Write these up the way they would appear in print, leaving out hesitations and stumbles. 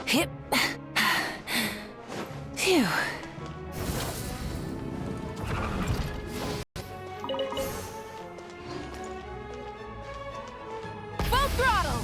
Hip. Phew. Full throttle!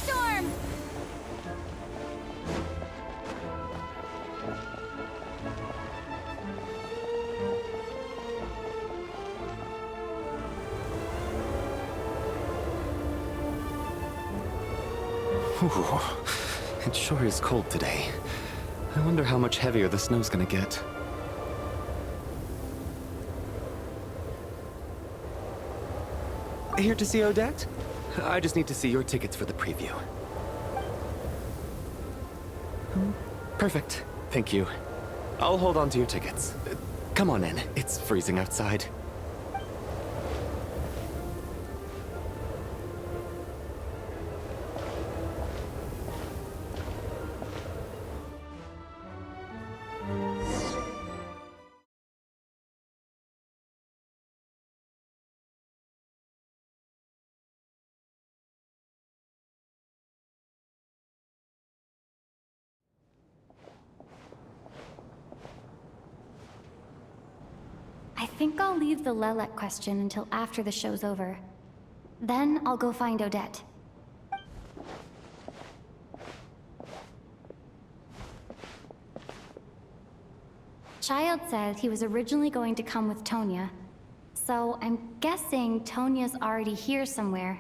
Storm! Ooh, it sure is cold today. I wonder how much heavier the snow's gonna get. Here to see Odette? I just need to see your tickets for the preview. Perfect. Thank you. I'll hold on to your tickets. Come on in. It's freezing outside. I think I'll leave the Lelek question until after the show's over. Then I'll go find Odette. Child said he was originally going to come with Tonya. So I'm guessing Tonya's already here somewhere.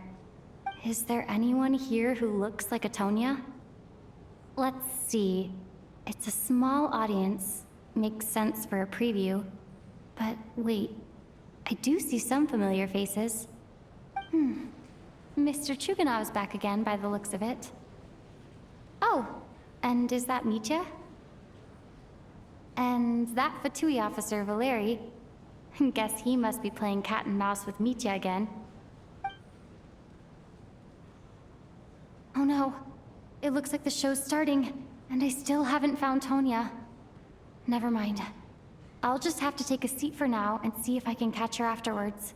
Is there anyone here who looks like a Tonya? Let's see. It's a small audience. Makes sense for a preview. But wait, I do see some familiar faces. Mr. Chuganov's back again by the looks of it. Oh, and is that Mitya? And that Fatui officer, Valeri. Guess he must be playing cat and mouse with Mitya again. Oh no, it looks like the show's starting, and I still haven't found Tonya. Never mind. I'll just have to take a seat for now and see if I can catch her afterwards.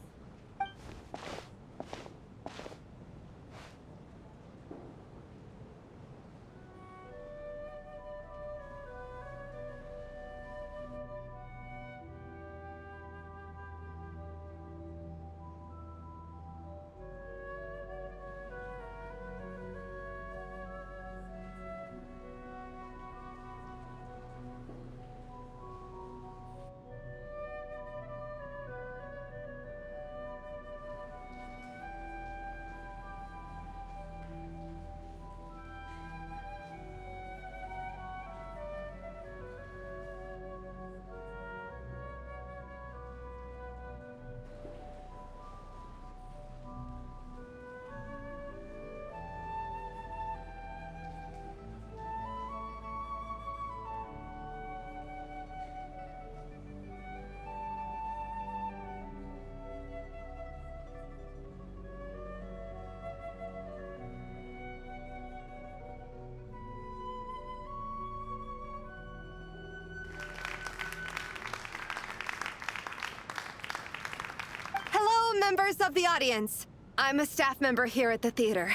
Members of the audience, I'm a staff member here at the theater.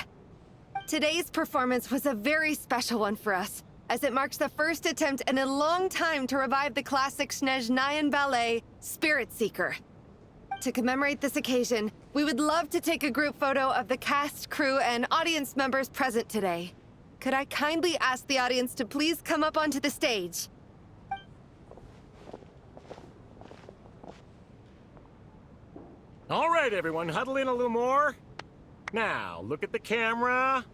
Today's performance was a very special one for us, as it marks the first attempt in a long time to revive the classic Snezhnayan ballet, Spirit Seeker. To commemorate this occasion, we would love to take a group photo of the cast, crew, and audience members present today. Could I kindly ask the audience to please come up onto the stage? All right, everyone, huddle in a little more. Now, look at the camera.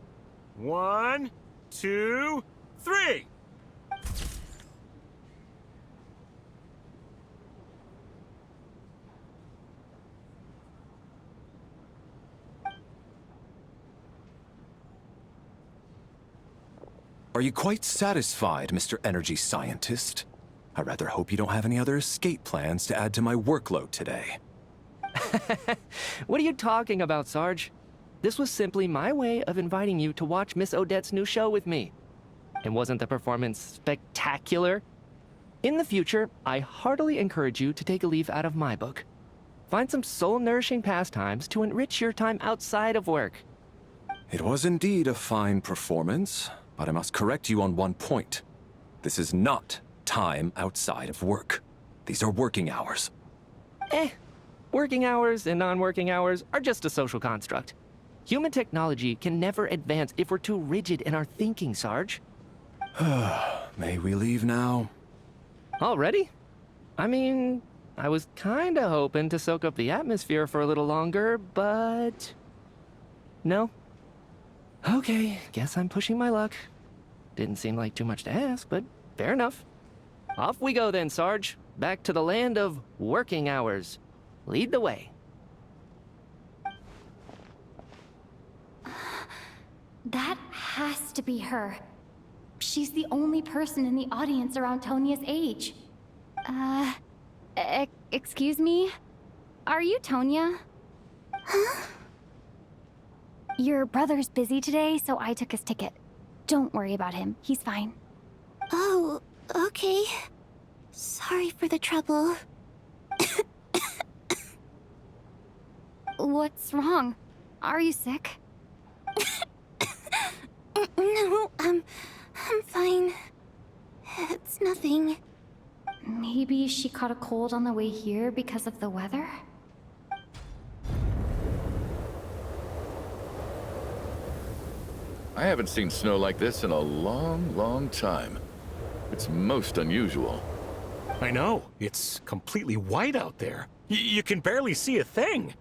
1, 2, 3. Are you quite satisfied, Mr. Energy Scientist? I rather hope you don't have any other escape plans to add to my workload today. What are you talking about, Sarge? This was simply my way of inviting you to watch Miss Odette's new show with me. And wasn't the performance spectacular? In the future, I heartily encourage you to take a leaf out of my book. Find some soul-nourishing pastimes to enrich your time outside of work. It was indeed a fine performance, but I must correct you on one point. This is not time outside of work. These are working hours. Working hours and non-working hours are just a social construct. Human technology can never advance if we're too rigid in our thinking, Sarge. May we leave now? Already? I mean, I was kinda hoping to soak up the atmosphere for a little longer, but... No? Okay, guess I'm pushing my luck. Didn't seem like too much to ask, but fair enough. Off we go then, Sarge. Back to the land of working hours. Lead the way. That has to be her. She's the only person in the audience around Tonia's age. Excuse me? Are you Tonia? Huh? Your brother's busy today, so I took his ticket. Don't worry about him. He's fine. Oh, okay. Sorry for the trouble. What's wrong? Are you sick? No, I'm fine. It's nothing. Maybe she caught a cold on the way here because of the weather? I haven't seen snow like this in a long, long time. It's most unusual. I know. It's completely white out there. You can barely see a thing.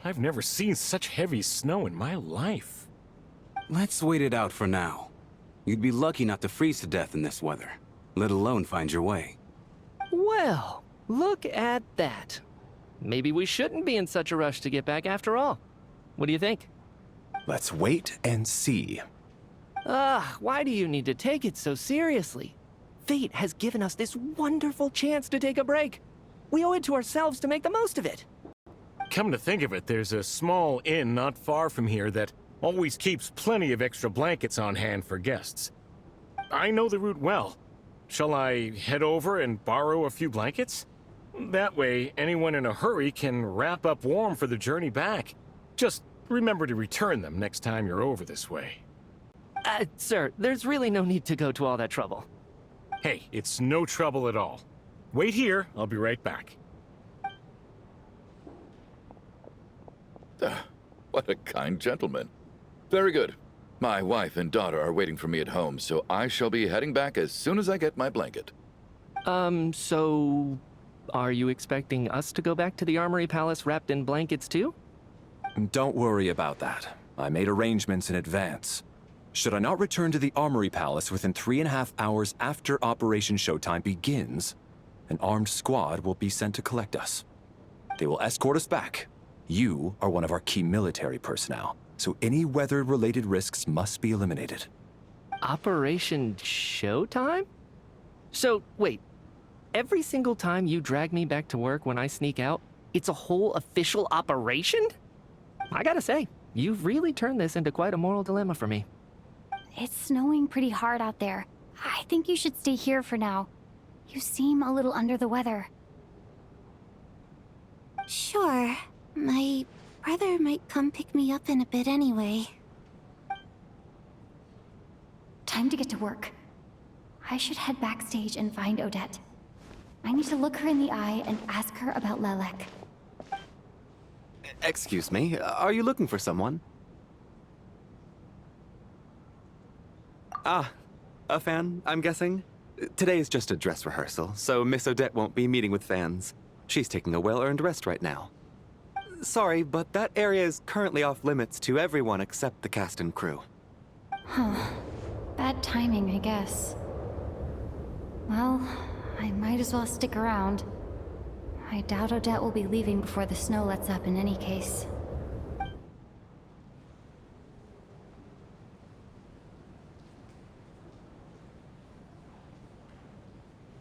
I've never seen such heavy snow in my life. Let's wait it out for now. You'd be lucky not to freeze to death in this weather, let alone find your way. Well, look at that. Maybe we shouldn't be in such a rush to get back after all. What do you think? Let's wait and see. Why do you need to take it so seriously? Fate has given us this wonderful chance to take a break. We owe it to ourselves to make the most of it. Come to think of it, there's a small inn not far from here that always keeps plenty of extra blankets on hand for guests. I know the route well. Shall I head over and borrow a few blankets? That way, anyone in a hurry can wrap up warm for the journey back. Just remember to return them next time you're over this way. Sir, there's really no need to go to all that trouble. Hey, it's no trouble at all. Wait here, I'll be right back. What a kind gentleman. Very good. My wife and daughter are waiting for me at home, so I shall be heading back as soon as I get my blanket. So... Are you expecting us to go back to the Armory Palace wrapped in blankets too? Don't worry about that. I made arrangements in advance. Should I not return to the Armory Palace within 3.5 hours after Operation Showtime begins, an armed squad will be sent to collect us. They will escort us back. You are one of our key military personnel, so any weather-related risks must be eliminated. Operation Showtime? So, wait. Every single time you drag me back to work when I sneak out, it's a whole official operation? I gotta say, you've really turned this into quite a moral dilemma for me. It's snowing pretty hard out there. I think you should stay here for now. You seem a little under the weather. Sure. My Brother might come pick me up in a bit anyway. Time to get to work. I should head backstage and find Odette. I need to look her in the eye and ask her about Lelek. Excuse me, are you looking for someone? Ah, a fan, I'm guessing? Today is just a dress rehearsal, so Miss Odette won't be meeting with fans. She's taking a well-earned rest right now. Sorry, but that area is currently off limits to everyone except the cast and crew. Huh. Bad timing, I guess. Well, I might as well stick around. I doubt Odette will be leaving before the snow lets up in any case.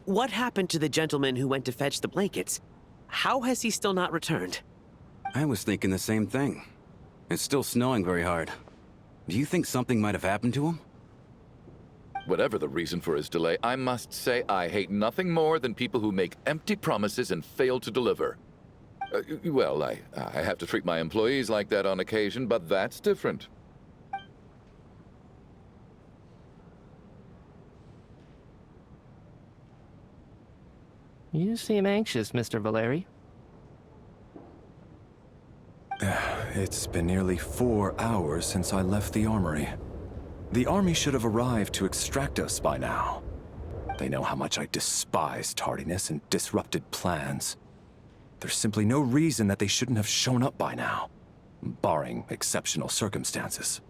What happened to the gentleman who went to fetch the blankets? How has he still not returned? I was thinking the same thing. It's still snowing very hard. Do you think something might have happened to him? Whatever the reason for his delay, I must say I hate nothing more than people who make empty promises and fail to deliver. Well, I have to treat my employees like that on occasion, but that's different. You seem anxious, Mr. Valeri. It's been nearly 4 hours since I left the armory. The army should have arrived to extract us by now. They know how much I despise tardiness and disrupted plans. There's simply no reason that they shouldn't have shown up by now, barring exceptional circumstances.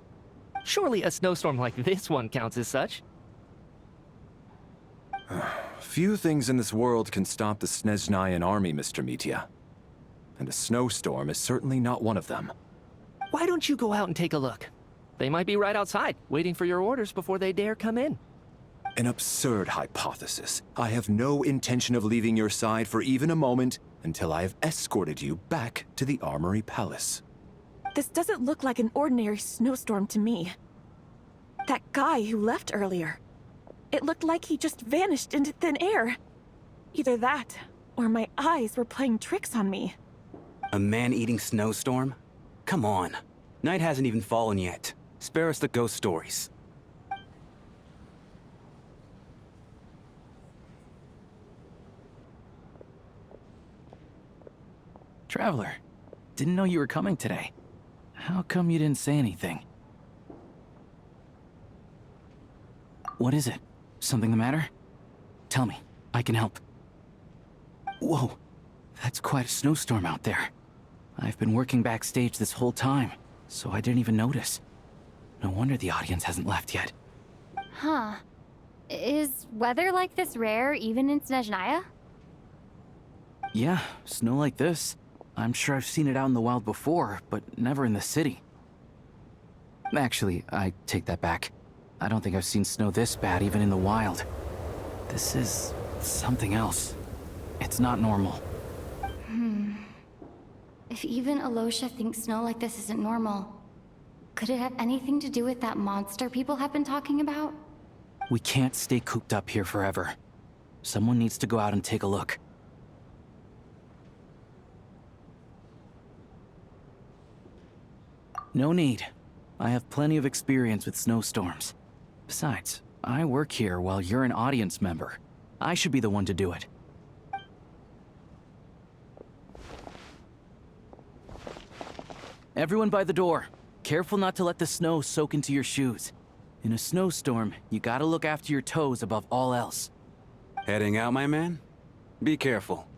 Surely a snowstorm like this one counts as such. Few things in this world can stop the Snezhnayan army, Mr. Mitya. And a snowstorm is certainly not one of them. Why don't you go out and take a look? They might be right outside, waiting for your orders before they dare come in. An absurd hypothesis. I have no intention of leaving your side for even a moment until I have escorted you back to the Armory Palace. This doesn't look like an ordinary snowstorm to me. That guy who left earlier. It looked like he just vanished into thin air. Either that, or my eyes were playing tricks on me. A man-eating snowstorm? Come on. Night hasn't even fallen yet. Spare us the ghost stories. Traveler, didn't know you were coming today. How come you didn't say anything? What is it? Something the matter? Tell me, I can help. Whoa, that's quite a snowstorm out there. I've been working backstage this whole time, so I didn't even notice. No wonder the audience hasn't left yet. Huh. Is weather like this rare even in Snezhnaya? Yeah, snow like this. I'm sure I've seen it out in the wild before, but never in the city. Actually, I take that back. I don't think I've seen snow this bad even in the wild. This is something else. It's not normal. If even Alosha thinks snow like this isn't normal, could it have anything to do with that monster people have been talking about? We can't stay cooped up here forever. Someone needs to go out and take a look. No need. I have plenty of experience with snowstorms. Besides, I work here while you're an audience member. I should be the one to do it. Everyone by the door. Careful not to let the snow soak into your shoes. In a snowstorm, you gotta look after your toes above all else. Heading out, my man? Be careful.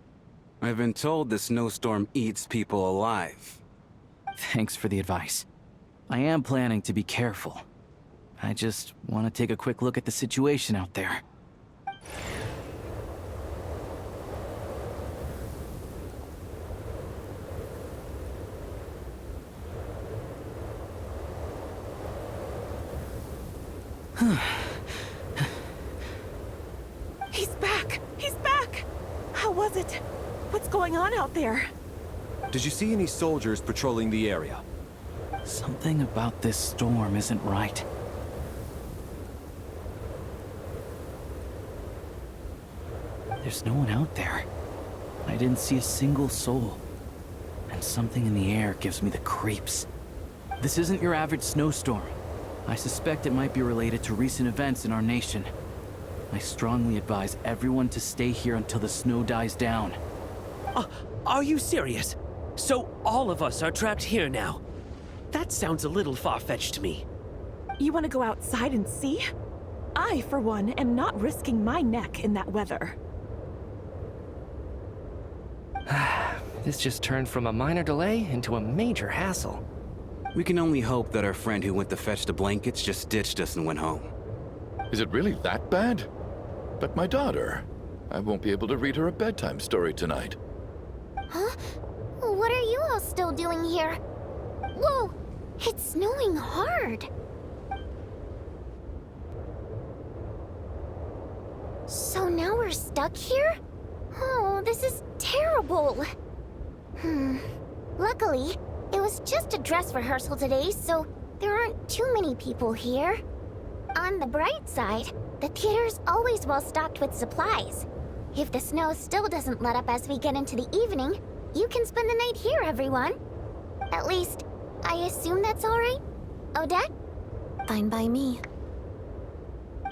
I've been told the snowstorm eats people alive. Thanks for the advice. I am planning to be careful. I just want to take a quick look at the situation out there. He's back! He's back! How was it? What's going on out there? Did you see any soldiers patrolling the area? Something about this storm isn't right. There's no one out there. I didn't see a single soul. and something in the air gives me the creeps. This isn't your average snowstorm. I suspect it might be related to recent events in our nation. I strongly advise everyone to stay here until the snow dies down. Are you serious? So all of us are trapped here now? That sounds a little far-fetched to me. You want to go outside and see? I, for one, am not risking my neck in that weather. This just turned from a minor delay into a major hassle. We can only hope that our friend who went to fetch the blankets just ditched us and went home. Is it really that bad? But my daughter, I won't be able to read her a bedtime story tonight. Huh? What are you all still doing here? Whoa! It's snowing hard! So now we're stuck here? Oh, this is terrible! Luckily, it was just a dress rehearsal today, so there aren't too many people here. On the bright side, the theater's always well stocked with supplies. If the snow still doesn't let up as we get into the evening, you can spend the night here, everyone. At least, I assume that's alright? Odette? Fine by me.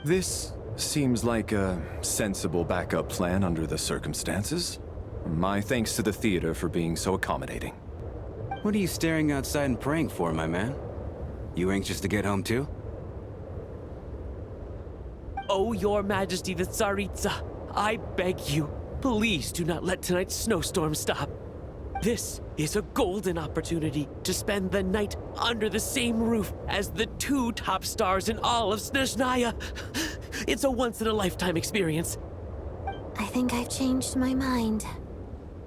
This seems like a sensible backup plan under the circumstances. My thanks to the theater for being so accommodating. What are you staring outside and praying for, my man? You anxious to get home too? Oh, Your Majesty the Tsaritsa, I beg you, please do not let tonight's snowstorm stop. This is a golden opportunity to spend the night under the same roof as the two top stars in all of Snezhnaya. It's a once-in-a-lifetime experience. I think I've changed my mind.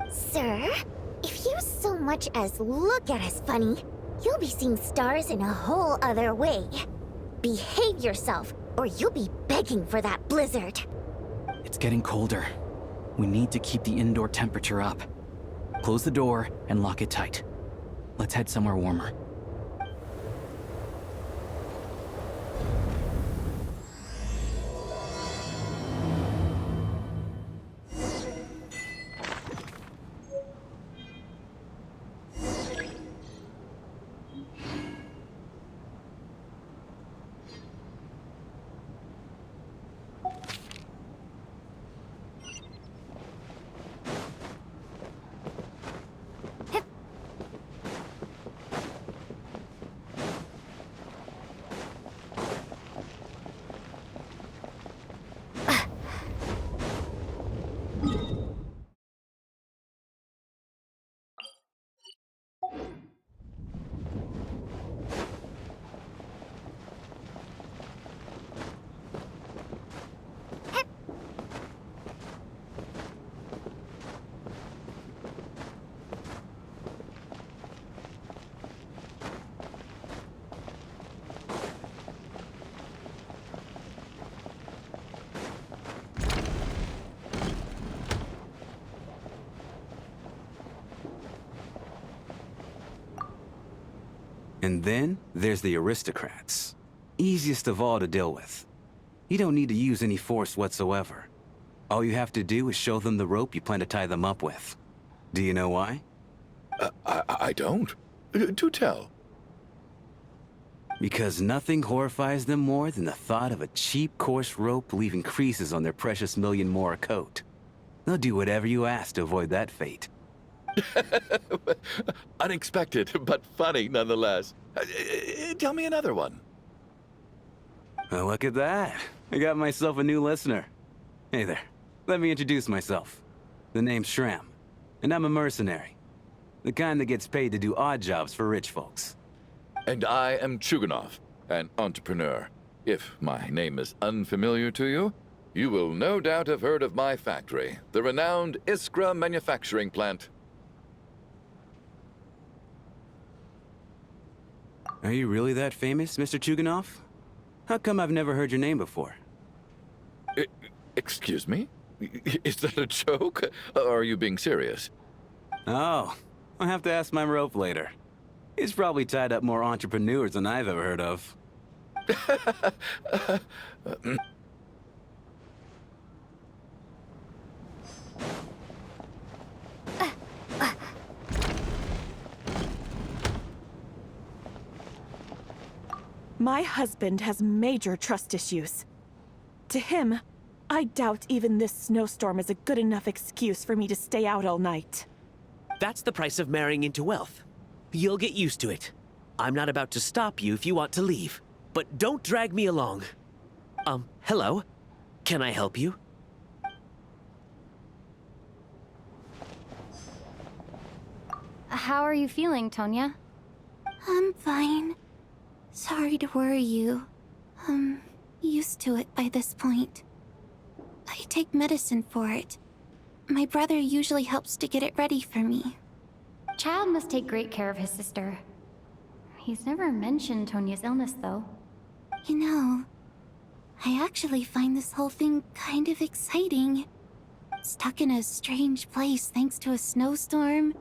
Sir, if you so much as look at us funny, you'll be seeing stars in a whole other way. Behave yourself, or you'll be begging for that blizzard. It's getting colder. We need to keep the indoor temperature up. Close the door and lock it tight. Let's head somewhere warmer. And then there's the aristocrats. Easiest of all to deal with. You don't need to use any force whatsoever. All you have to do is show them the rope you plan to tie them up with. Do you know why? I don't. Do tell. Because nothing horrifies them more than the thought of a cheap, coarse rope leaving creases on their precious million Mora coat. They'll do whatever you ask to avoid that fate. Unexpected, but funny nonetheless. Tell me another one. Well, look at that. I got myself a new listener. Hey there. Let me introduce myself. The name's Shram, and I'm a mercenary. The kind that gets paid to do odd jobs for rich folks. And I am Chuganov, an entrepreneur. If my name is unfamiliar to you, you will no doubt have heard of my factory, the renowned Iskra manufacturing plant. Are you really that famous, Mr. Chuganov? How come I've never heard your name before? Excuse me? Is that a joke? Or are you being serious? Oh, I'll have to ask my rope later. He's probably tied up more entrepreneurs than I've ever heard of. My husband has major trust issues. To him, I doubt even this snowstorm is a good enough excuse for me to stay out all night. That's the price of marrying into wealth. You'll get used to it. I'm not about to stop you if you want to leave, but don't drag me along. Hello? Can I help you? How are you feeling, Tonya? I'm fine. Sorry to worry you. I'm used to it by this point. I take medicine for it. My brother usually helps to get it ready for me. Child must take great care of his sister. He's never mentioned Tonya's illness, though. You know, I actually find this whole thing kind of exciting. Stuck in a strange place thanks to a snowstorm.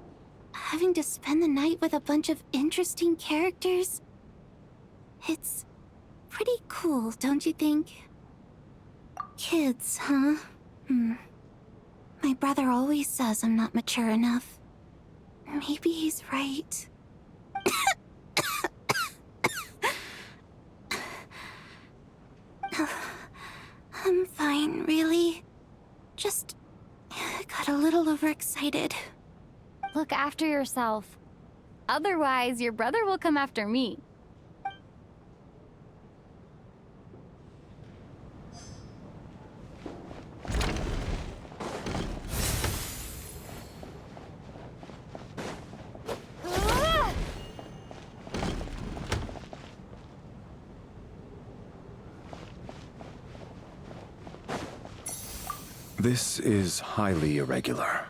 Having to spend the night with a bunch of interesting characters. It's pretty cool, don't you think? Kids, huh? My brother always says I'm not mature enough. Maybe he's right. I'm fine, really. Just got a little overexcited. Look after yourself. Otherwise, your brother will come after me. This is highly irregular.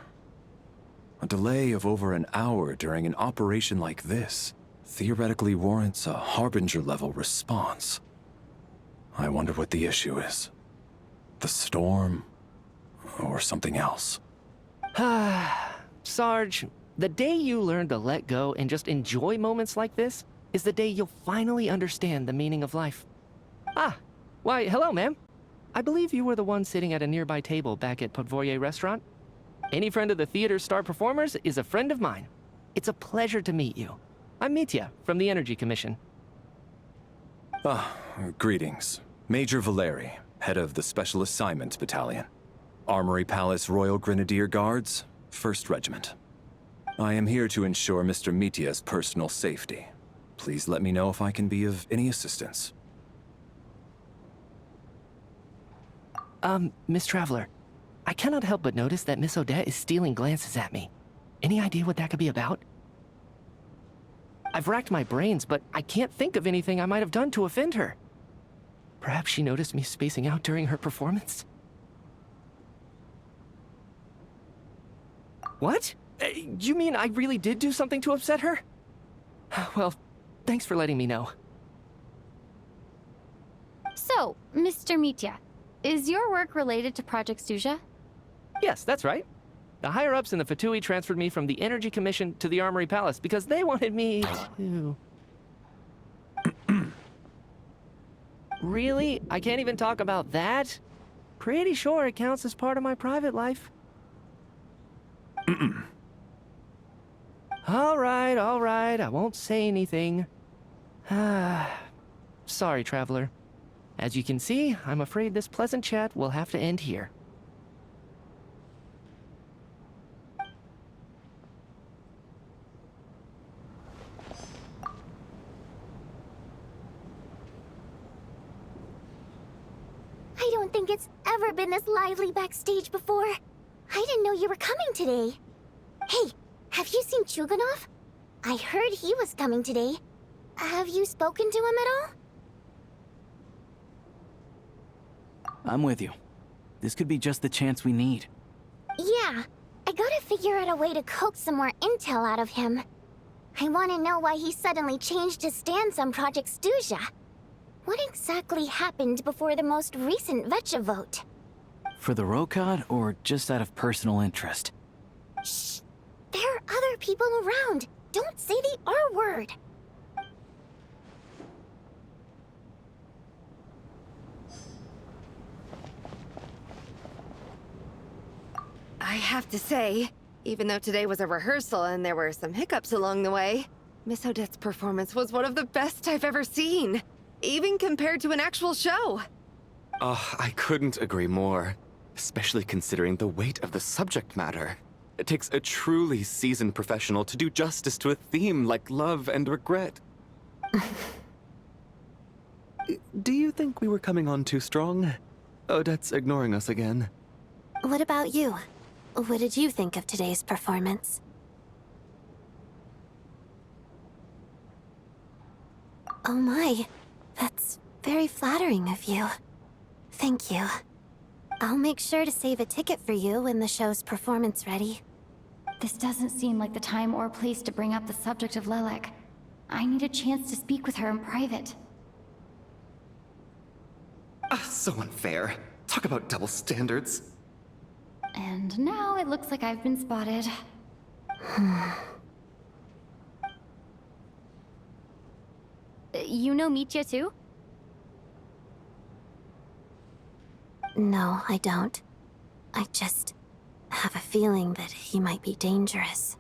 A delay of over an hour during an operation like this theoretically warrants a Harbinger-level response. I wonder what the issue is. The storm, or something else. Sarge, the day you learn to let go and just enjoy moments like this is the day you'll finally understand the meaning of life. Why, hello, ma'am. I believe you were the one sitting at a nearby table back at Podvorye Restaurant. Any friend of the theater's star performers is a friend of mine. It's a pleasure to meet you. I'm Mitya, from the Energy Commission. Greetings. Major Valeri, head of the Special Assignments Battalion. Armory Palace Royal Grenadier Guards, 1st Regiment. I am here to ensure Mr. Mitya's personal safety. Please let me know if I can be of any assistance. Miss Traveler, I cannot help but notice that Miss Odette is stealing glances at me. Any idea what that could be about? I've racked my brains, but I can't think of anything I might have done to offend her. Perhaps she noticed me spacing out during her performance? What? You mean I really did do something to upset her? Well, thanks for letting me know. So, Mr. Mitya, is your work related to Project Stuja? Yes, that's right. The higher-ups in the Fatui transferred me from the Energy Commission to the Armory Palace because they wanted me to... Really? I can't even talk about that? Pretty sure it counts as part of my private life. All right, I won't say anything. Sorry, Traveler. As you can see, I'm afraid this pleasant chat will have to end here. I don't think it's ever been this lively backstage before. I didn't know you were coming today. Hey, have you seen Chuganov? I heard he was coming today. Have you spoken to him at all? I'm with you. This could be just the chance we need. Yeah, I gotta figure out a way to coax some more intel out of him. I want to know why he suddenly changed his stance on Project Stuja. What exactly happened before the most recent Vecha vote? For the Rokad, or just out of personal interest? Shh! There are other people around. Don't say the R word. I have to say, even though today was a rehearsal and there were some hiccups along the way, Miss Odette's performance was one of the best I've ever seen. even compared to an actual show. Oh, I couldn't agree more, especially considering the weight of the subject matter. It takes a truly seasoned professional to do justice to a theme like love and regret. Do you think we were coming on too strong? Odette's ignoring us again. What about you? What did you think of today's performance? Oh my, that's very flattering of you. Thank you. I'll make sure to save a ticket for you when the show's performance ready. This doesn't seem like the time or place to bring up the subject of Lilac. I need a chance to speak with her in private. So unfair. Talk about double standards. And now it looks like I've been spotted. You know Mitya too? No, I don't. I just have a feeling that he might be dangerous.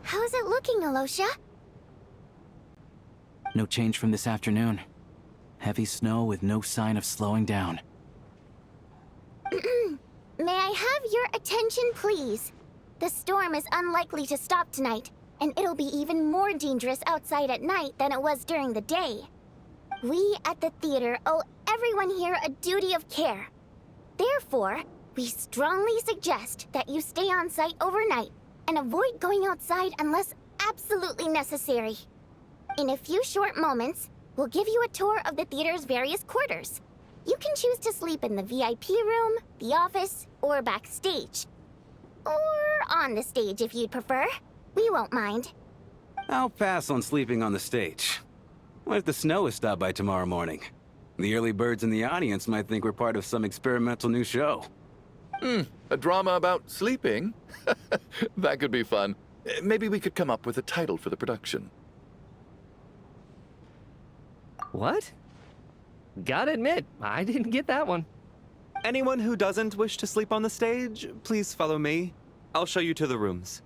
How's it looking, Alosha? No change from this afternoon. Heavy snow with no sign of slowing down. May I have your attention, please? The storm is unlikely to stop tonight, and it'll be even more dangerous outside at night than it was during the day. We at the theater owe everyone here a duty of care. Therefore, we strongly suggest that you stay on site overnight and avoid going outside unless absolutely necessary. In a few short moments, we'll give you a tour of the theater's various quarters. You can choose to sleep in the VIP room, the office, or backstage. Or on the stage if you'd prefer. We won't mind. I'll pass on sleeping on the stage. What if the snow is stopped by tomorrow morning? The early birds in the audience might think we're part of some experimental new show. A drama about sleeping? That could be fun. Maybe we could come up with a title for the production. What? Gotta admit, I didn't get that one. Anyone who doesn't wish to sleep on the stage, please follow me. I'll show you to the rooms.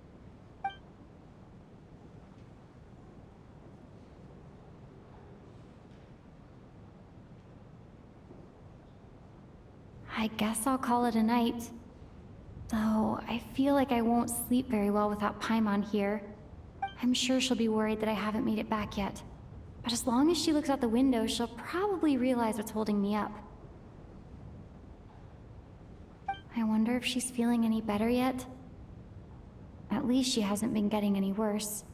I guess I'll call it a night. Though, I feel like I won't sleep very well without Paimon here. I'm sure she'll be worried that I haven't made it back yet. But as long as she looks out the window, she'll probably realize what's holding me up. I wonder if she's feeling any better yet? At least she hasn't been getting any worse.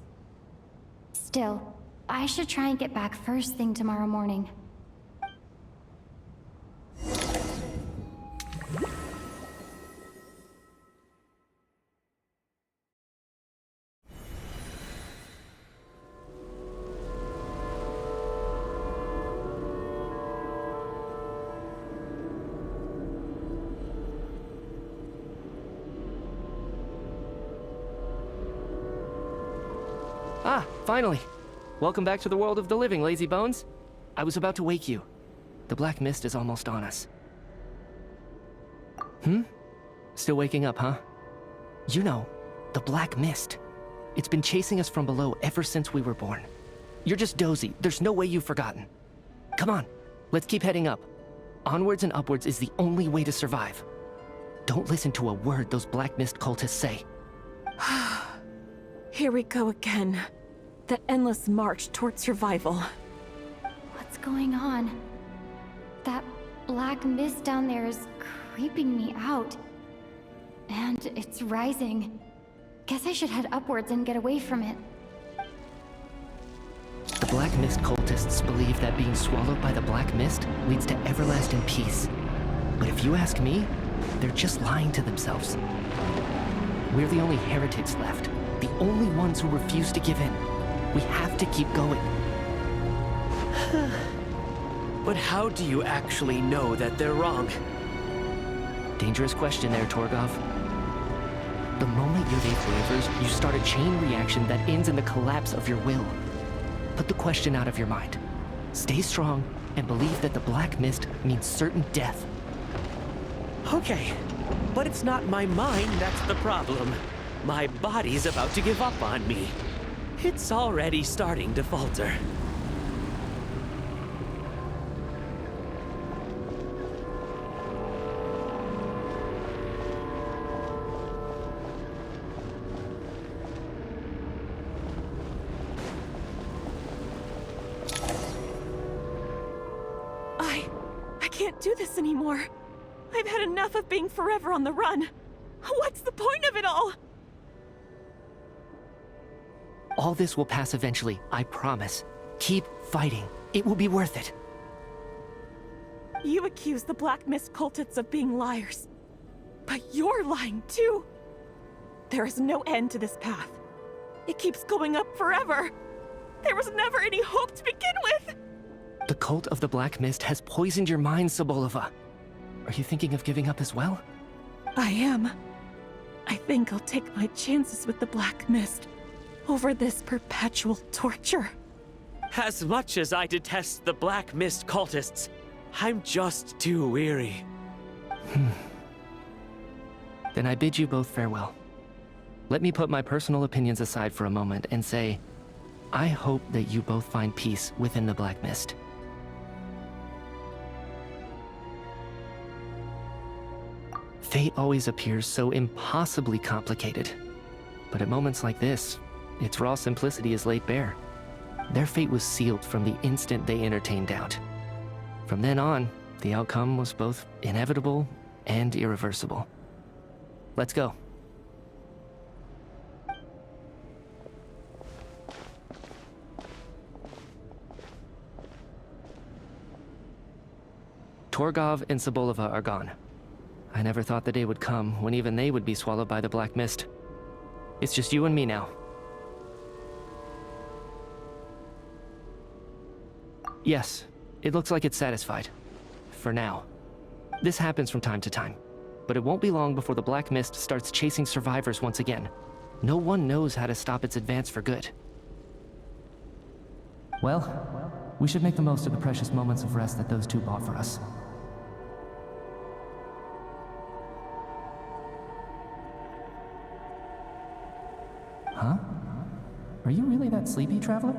Still, I should try and get back first thing tomorrow morning. Ah, finally. Welcome back to the world of the living, lazy bones. I was about to wake you. The black mist is almost on us. Still waking up, huh? You know, the black mist. It's been chasing us from below ever since we were born. You're just dozy. There's no way you've forgotten. Come on, let's keep heading up. Onwards and upwards is the only way to survive. Don't listen to a word those black mist cultists say. Here we go again. The endless march toward survival. What's going on? That black mist down there is creeping me out. And it's rising. Guess I should head upwards and get away from it. The black mist cultists believe that being swallowed by the black mist leads to everlasting peace. But if you ask me, they're just lying to themselves. We're the only heretics left. The only ones who refuse to give in. We have to keep going. But how do you actually know that they're wrong? Dangerous question there, Torgov. The moment your faith wavers, you start a chain reaction that ends in the collapse of your will. Put the question out of your mind. Stay strong and believe that the black mist means certain death. Okay, But it's not my mind that's the problem. My body's about to give up on me. It's already starting to falter. I can't do this anymore. I've had enough of being forever on the run. What's the point of it all? All this will pass eventually, I promise. Keep fighting. It will be worth it. You accuse the Black Mist cultists of being liars. But you're lying too. There is no end to this path. It keeps going up forever. There was never any hope to begin with. The cult of the Black Mist has poisoned your mind, Sobolova. Are you thinking of giving up as well? I am. I think I'll take my chances with the Black Mist over this perpetual torture. As much as I detest the Black Mist cultists, I'm just too weary. Then I bid you both farewell. Let me put my personal opinions aside for a moment and say, I hope that you both find peace within the Black Mist. Fate always appears so impossibly complicated. But at moments like this, its raw simplicity is laid bare. Their fate was sealed from the instant they entertained doubt. From then on, the outcome was both inevitable and irreversible. Let's go. Torgov and Sobolova are gone. I never thought the day would come when even they would be swallowed by the Black Mist. It's just you and me now. Yes, it looks like it's satisfied. For now. This happens from time to time, but it won't be long before the Black Mist starts chasing survivors once again. No one knows how to stop its advance for good. Well, we should make the most of the precious moments of rest that those two bought for us. Huh? Are you really that sleepy, Traveler?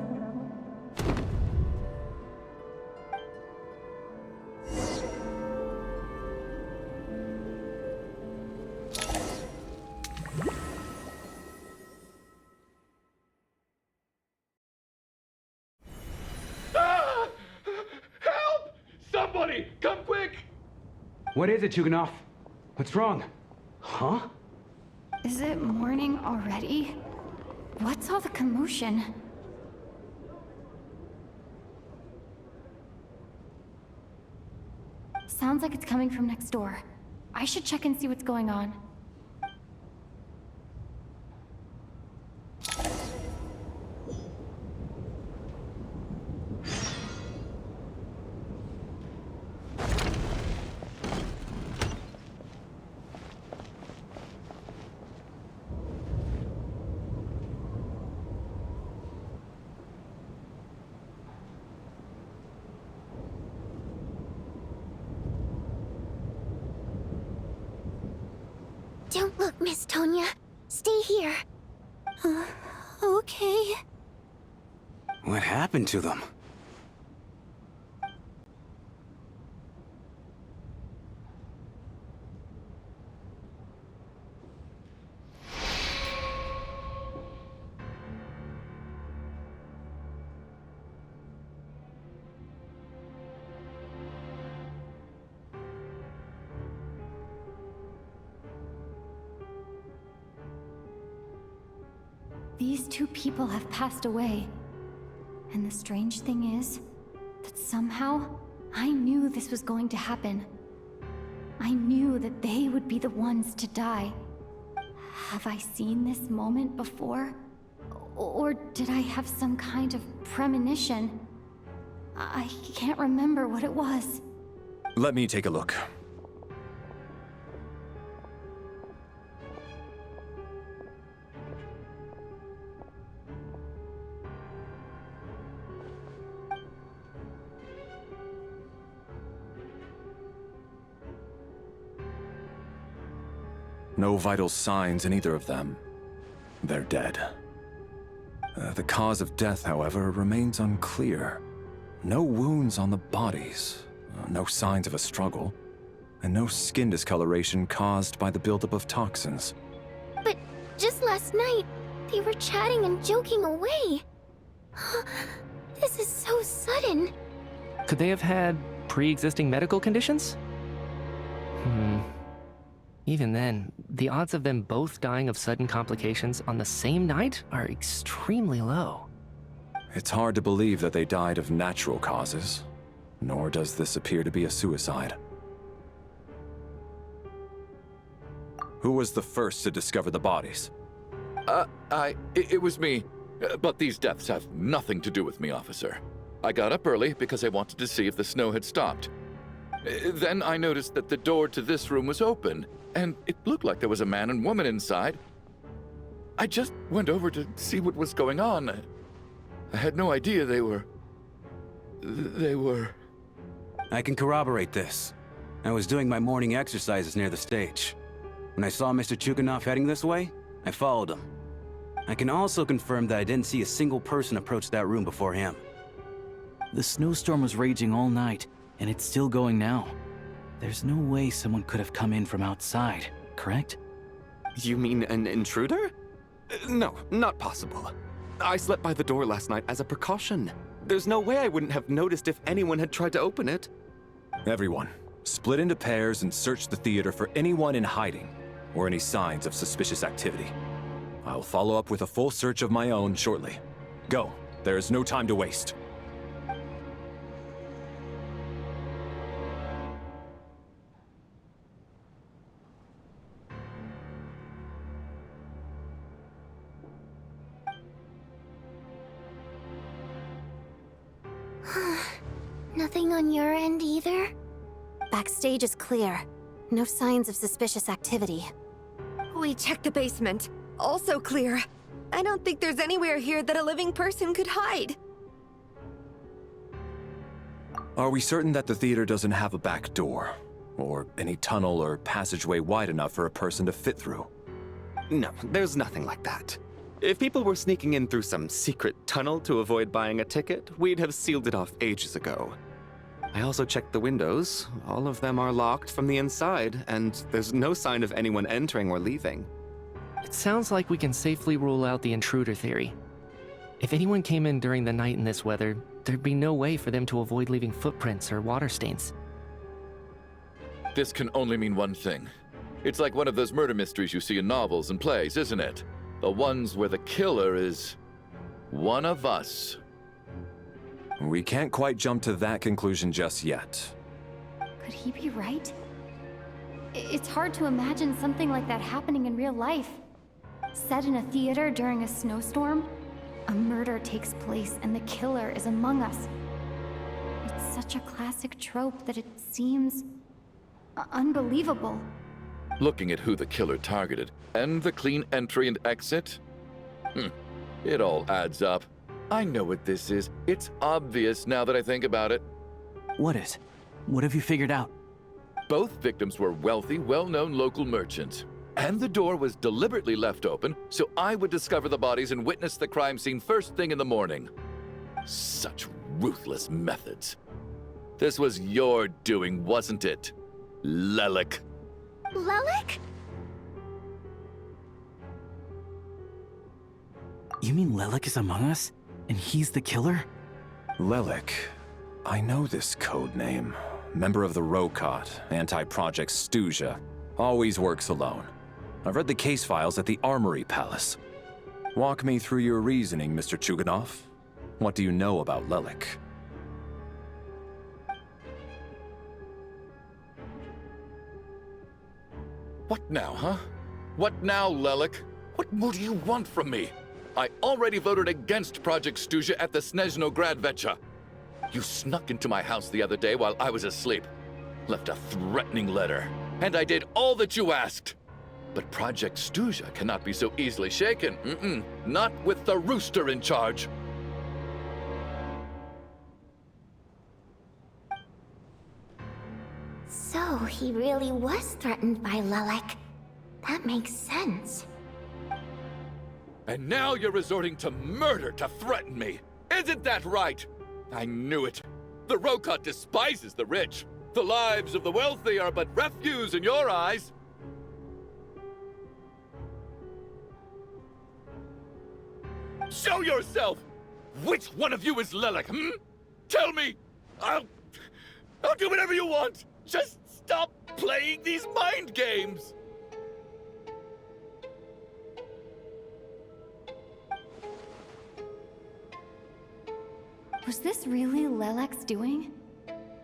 Help! Somebody, come quick! What is it, Chuganov? What's wrong? Huh? Is it morning already? What's all the commotion? Sounds like it's coming from next door. I should check and see what's going on. Don't look, Miss Tonya. Stay here. Okay. What happened to them? These two people have passed away. And the strange thing is that somehow I knew this was going to happen. I knew that they would be the ones to die. Have I seen this moment before? Or did I have some kind of premonition? I can't remember what it was. Let me take a look. No vital signs in either of them. They're dead. The cause of death, however, remains unclear. No wounds on the bodies, no signs of a struggle, and no skin discoloration caused by the buildup of toxins. But just last night, they were chatting and joking away. This is so sudden. Could they have had pre-existing medical conditions? Even then, the odds of them both dying of sudden complications on the same night are extremely low. It's hard to believe that they died of natural causes, nor does this appear to be a suicide. Who was the first to discover the bodies? It was me. But these deaths have nothing to do with me, officer. I got up early because I wanted to see if the snow had stopped. Then I noticed that the door to this room was open, and it looked like there was a man and woman inside. I just went over to see what was going on. I had no idea they were... I can corroborate this. I was doing my morning exercises near the stage. When I saw Mr. Chuganov heading this way, I followed him. I can also confirm that I didn't see a single person approach that room before him. The snowstorm was raging all night, and it's still going now. There's no way someone could have come in from outside, correct? You mean an intruder? No, not possible. I slept by the door last night as a precaution. There's no way I wouldn't have noticed if anyone had tried to open it. Everyone, split into pairs and search the theater for anyone in hiding, or any signs of suspicious activity. I'll follow up with a full search of my own shortly. Go. There is no time to waste. Nothing on your end either? Backstage is clear. No signs of suspicious activity. We checked the basement. Also clear. I don't think there's anywhere here that a living person could hide. Are we certain that the theater doesn't have a back door? Or any tunnel or passageway wide enough for a person to fit through? No, there's nothing like that. If people were sneaking in through some secret tunnel to avoid buying a ticket, we'd have sealed it off ages ago. I also checked the windows. All of them are locked from the inside, and there's no sign of anyone entering or leaving. It sounds like we can safely rule out the intruder theory. If anyone came in during the night in this weather, there'd be no way for them to avoid leaving footprints or water stains. This can only mean one thing. It's like one of those murder mysteries you see in novels and plays, isn't it? The ones where the killer is one of us. We can't quite jump to that conclusion just yet. Could he be right? It's hard to imagine something like that happening in real life. Set in a theater during a snowstorm, a murder takes place and the killer is among us. It's such a classic trope that it seems unbelievable. Looking at who the killer targeted, and the clean entry and exit, it all adds up. I know what this is. It's obvious now that I think about it. What is? What have you figured out? Both victims were wealthy, well-known local merchants. And the door was deliberately left open so I would discover the bodies and witness the crime scene first thing in the morning. Such ruthless methods. This was your doing, wasn't it, Lelik? Lelik? You mean Lelik is among us? And he's the killer? Lelik. I know this code name. Member of the Rokot, anti-Project Stuja. Always works alone. I've read the case files at the Armory Palace. Walk me through your reasoning, Mr. Chuganov. What do you know about Lelik? What now, huh? What now, Lelik? What more do you want from me? I already voted against Project Stuja at the Snezhno Gradvecha. You snuck into my house the other day while I was asleep. Left a threatening letter. And I did all that you asked. But Project Stuja cannot be so easily shaken. Not with the rooster in charge. So he really was threatened by Lelik. That makes sense. And now you're resorting to murder to threaten me. Isn't that right? I knew it. The Rokot despises the rich. The lives of the wealthy are but refuse in your eyes. Show yourself! Which one of you is Lelek, Tell me! I'll do whatever you want! Just stop playing these mind games! Was this really Lelek's doing?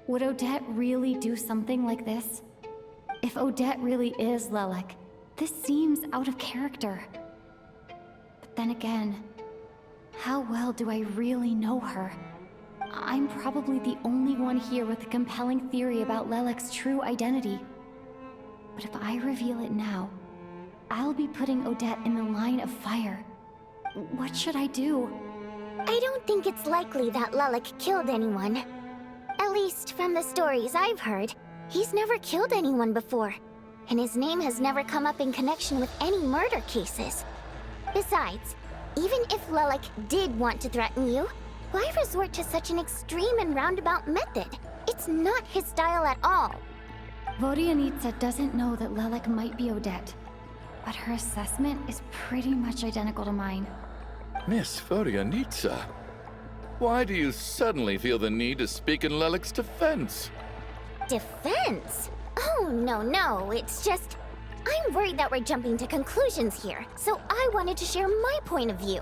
Would Odette really do something like this? If Odette really is Lelek, this seems out of character. But then again, how well do I really know her? I'm probably the only one here with a compelling theory about Lelek's true identity. But if I reveal it now, I'll be putting Odette in the line of fire. What should I do? I don't think it's likely that Lelek killed anyone. At least from the stories I've heard, he's never killed anyone before, and his name has never come up in connection with any murder cases. Besides, even if Lelek did want to threaten you, why resort to such an extreme and roundabout method? It's not his style at all. Vodianitsa doesn't know that Lelek might be Odette, but her assessment is pretty much identical to mine. Miss Vodianitsa, why do you suddenly feel the need to speak in Lelek's defense? Defense? Oh, no, it's just... I'm worried that we're jumping to conclusions here, so I wanted to share my point of view.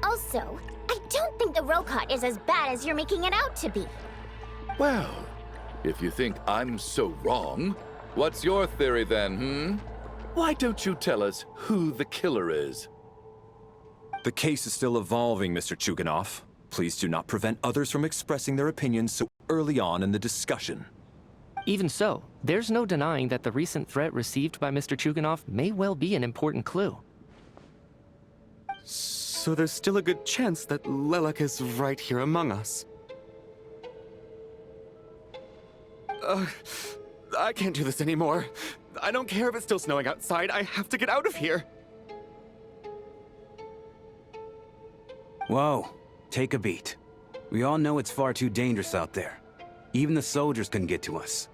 Also, I don't think the Rokot is as bad as you're making it out to be. Well, if you think I'm so wrong, what's your theory then, Why don't you tell us who the killer is? The case is still evolving, Mr. Chuganov. Please do not prevent others from expressing their opinions so early on in the discussion. Even so, there's no denying that the recent threat received by Mr. Chuganov may well be an important clue. So there's still a good chance that Lelek is right here among us. I can't do this anymore. I don't care if it's still snowing outside. I have to get out of here. Whoa, take a beat. We all know it's far too dangerous out there. Even the soldiers couldn't get to us.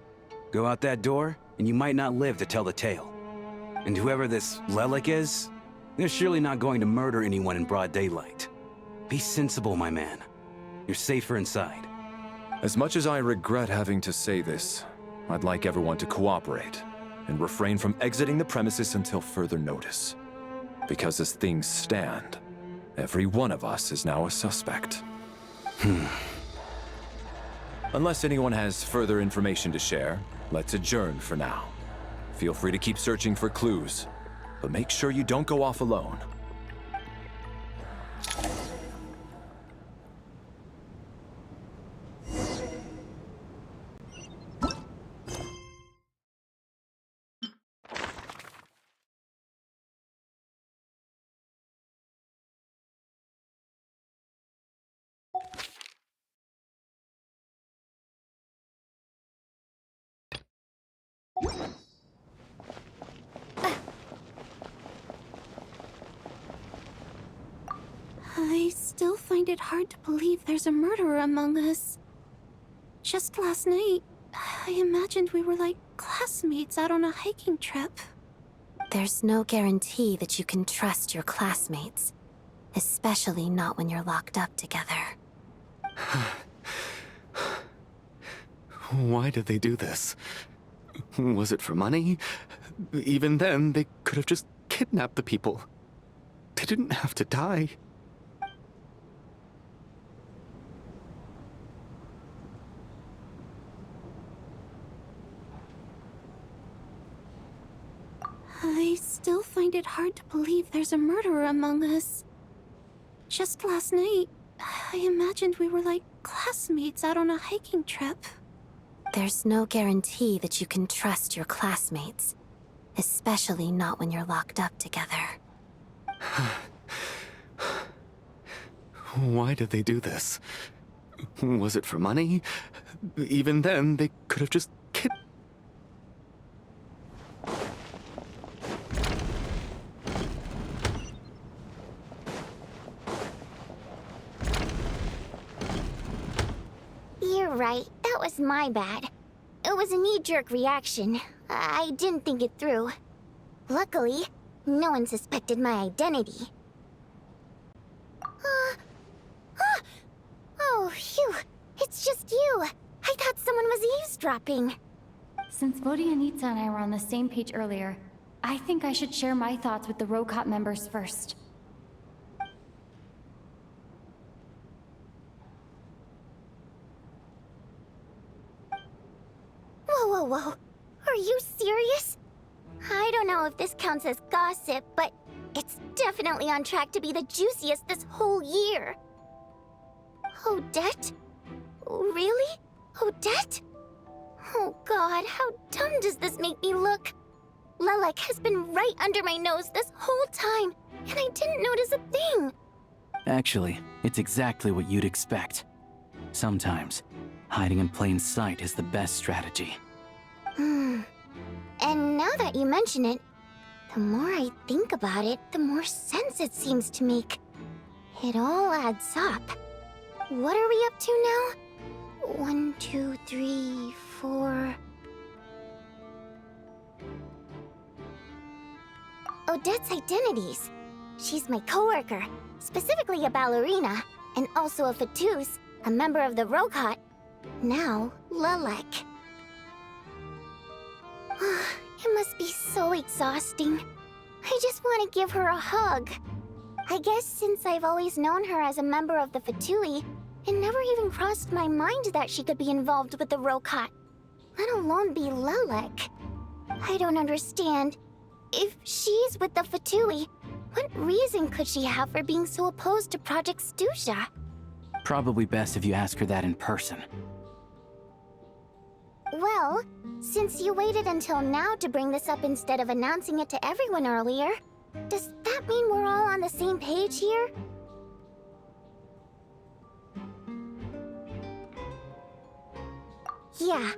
Go out that door, and you might not live to tell the tale. And whoever this Lelek is, they're surely not going to murder anyone in broad daylight. Be sensible, my man. You're safer inside. As much as I regret having to say this, I'd like everyone to cooperate and refrain from exiting the premises until further notice. Because as things stand, every one of us is now a suspect. Unless anyone has further information to share, let's adjourn for now. Feel free to keep searching for clues, but make sure you don't go off alone. I still find it hard to believe there's a murderer among us. Just last night, I imagined we were like classmates out on a hiking trip. There's no guarantee that you can trust your classmates, especially not when you're locked up together. Why did they do this? Was it for money? Even then, they could have just kidnapped the people. They didn't have to die. I still find it hard to believe there's a murderer among us. Just last night, I imagined we were like classmates out on a hiking trip. There's no guarantee that you can trust your classmates, especially not when you're locked up together. Why did they do this? Was it for money? Even then, they could have just You're right, that was my bad. It was a knee-jerk reaction. I didn't think it through. Luckily, no one suspected my identity. Oh, phew. It's just you. I thought someone was eavesdropping. Since Vodianitsa and I were on the same page earlier, I think I should share my thoughts with the Rokot members first. Whoa. Are you serious? I don't know if this counts as gossip, but it's definitely on track to be the juiciest this whole year. Odette? Really? Odette? Oh god, how dumb does this make me look? Lelek has been right under my nose this whole time, and I didn't notice a thing. Actually, it's exactly what you'd expect. Sometimes, hiding in plain sight is the best strategy. And now that you mention it, the more I think about it, the more sense it seems to make. It all adds up. What are we up to now? 1, 2, 3, 4... Odette's identities. She's my coworker, specifically a ballerina, and also a Fatuz, a member of the Rokot. Now, Lelek. It must be so exhausting. I just want to give her a hug. I guess since I've always known her as a member of the Fatui, it never even crossed my mind that she could be involved with the Rokot, let alone be Lelek. I don't understand. If she's with the Fatui, what reason could she have for being so opposed to Project Stusha? Probably best if you ask her that in person. Well, since you waited until now to bring this up instead of announcing it to everyone earlier, does that mean we're all on the same page here? Yeah.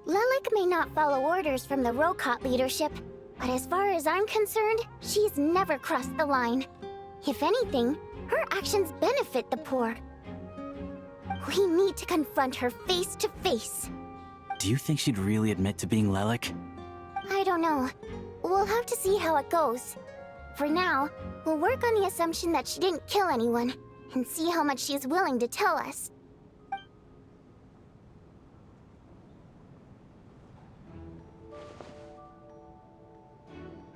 Lelek may not follow orders from the Rokot leadership, but as far as I'm concerned, she's never crossed the line. If anything, her actions benefit the poor. We need to confront her face to face. Do you think she'd really admit to being Lelek? I don't know. We'll have to see how it goes. For now, we'll work on the assumption that she didn't kill anyone, and see how much she's willing to tell us.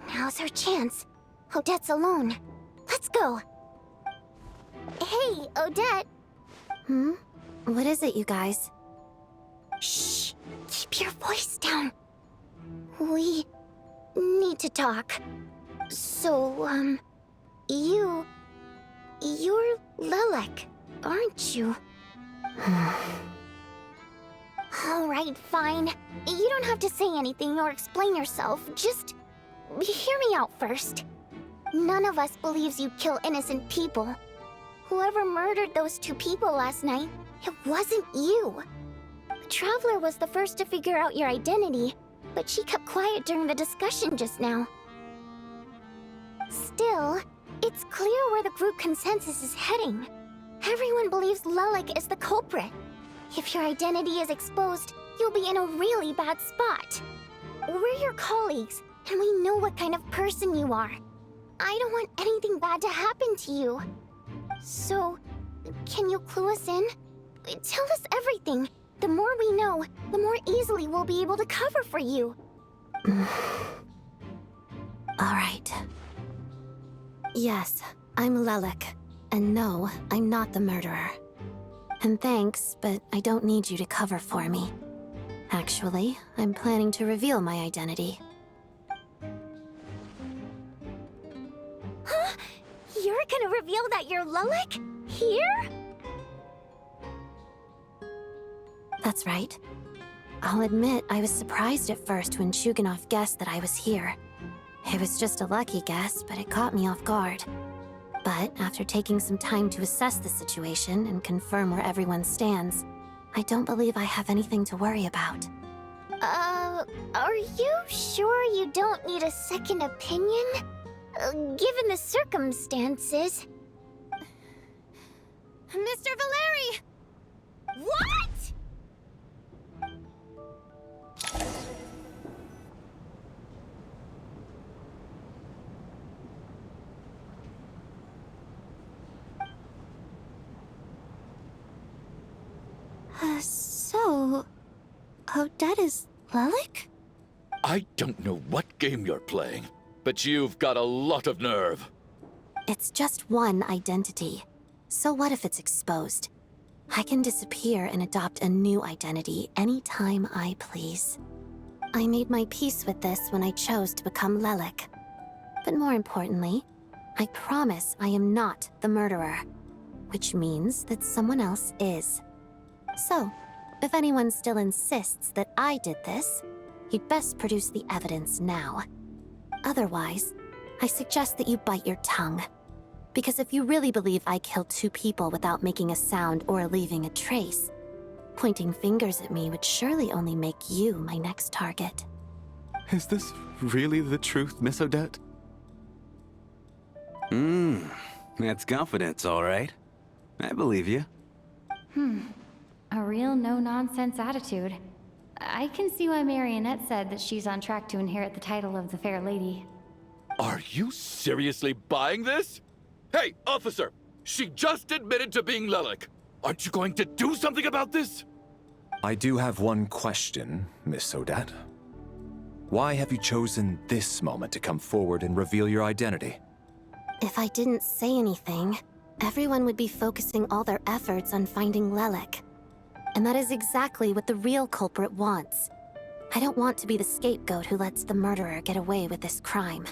Now's her chance. Odette's alone. Let's go. Hey, Odette. What is it, you guys? Shh. Keep your voice down. We need to talk. So, you're Lelek, aren't you? Alright, fine. You don't have to say anything or explain yourself. Just hear me out first. None of us believes you kill innocent people. Whoever murdered those 2 people last night, it wasn't you. The Traveler was the first to figure out your identity, but she kept quiet during the discussion just now. Still, it's clear where the group consensus is heading. Everyone believes Lelek is the culprit. If your identity is exposed, you'll be in a really bad spot. We're your colleagues, and we know what kind of person you are. I don't want anything bad to happen to you. So, can you clue us in? Tell us everything. The more we know, the more easily we'll be able to cover for you. Alright. Yes, I'm Lelek. And no, I'm not the murderer. And thanks, but I don't need you to cover for me. Actually, I'm planning to reveal my identity. Huh? You're gonna reveal that you're Lelek? Here? That's right. I'll admit I was surprised at first when Shuganov guessed that I was here. It was just a lucky guess, but it caught me off guard. But after taking some time to assess the situation and confirm where everyone stands, I don't believe I have anything to worry about. Are you sure you don't need a second opinion? Given the circumstances. Mr. Valeri! What? Odette is Lelik? I don't know what game you're playing, but you've got a lot of nerve. It's just one identity. So what if it's exposed? I can disappear and adopt a new identity anytime I please. I made my peace with this when I chose to become Lelik. But more importantly, I promise I am not the murderer, which means that someone else is. So, if anyone still insists that I did this, he'd best produce the evidence now. Otherwise, I suggest that you bite your tongue. Because if you really believe I killed 2 people without making a sound or leaving a trace, pointing fingers at me would surely only make you my next target. Is this really the truth, Miss Odette? That's confidence, all right. I believe you. A real no-nonsense attitude. I can see why Marionette said that she's on track to inherit the title of the Fair Lady. Are you seriously buying this? Hey, officer! She just admitted to being Lelik. Aren't you going to do something about this? I do have one question, Miss Odette. Why have you chosen this moment to come forward and reveal your identity? If I didn't say anything, everyone would be focusing all their efforts on finding Lelik. And that is exactly what the real culprit wants. I don't want to be the scapegoat who lets the murderer get away with this crime.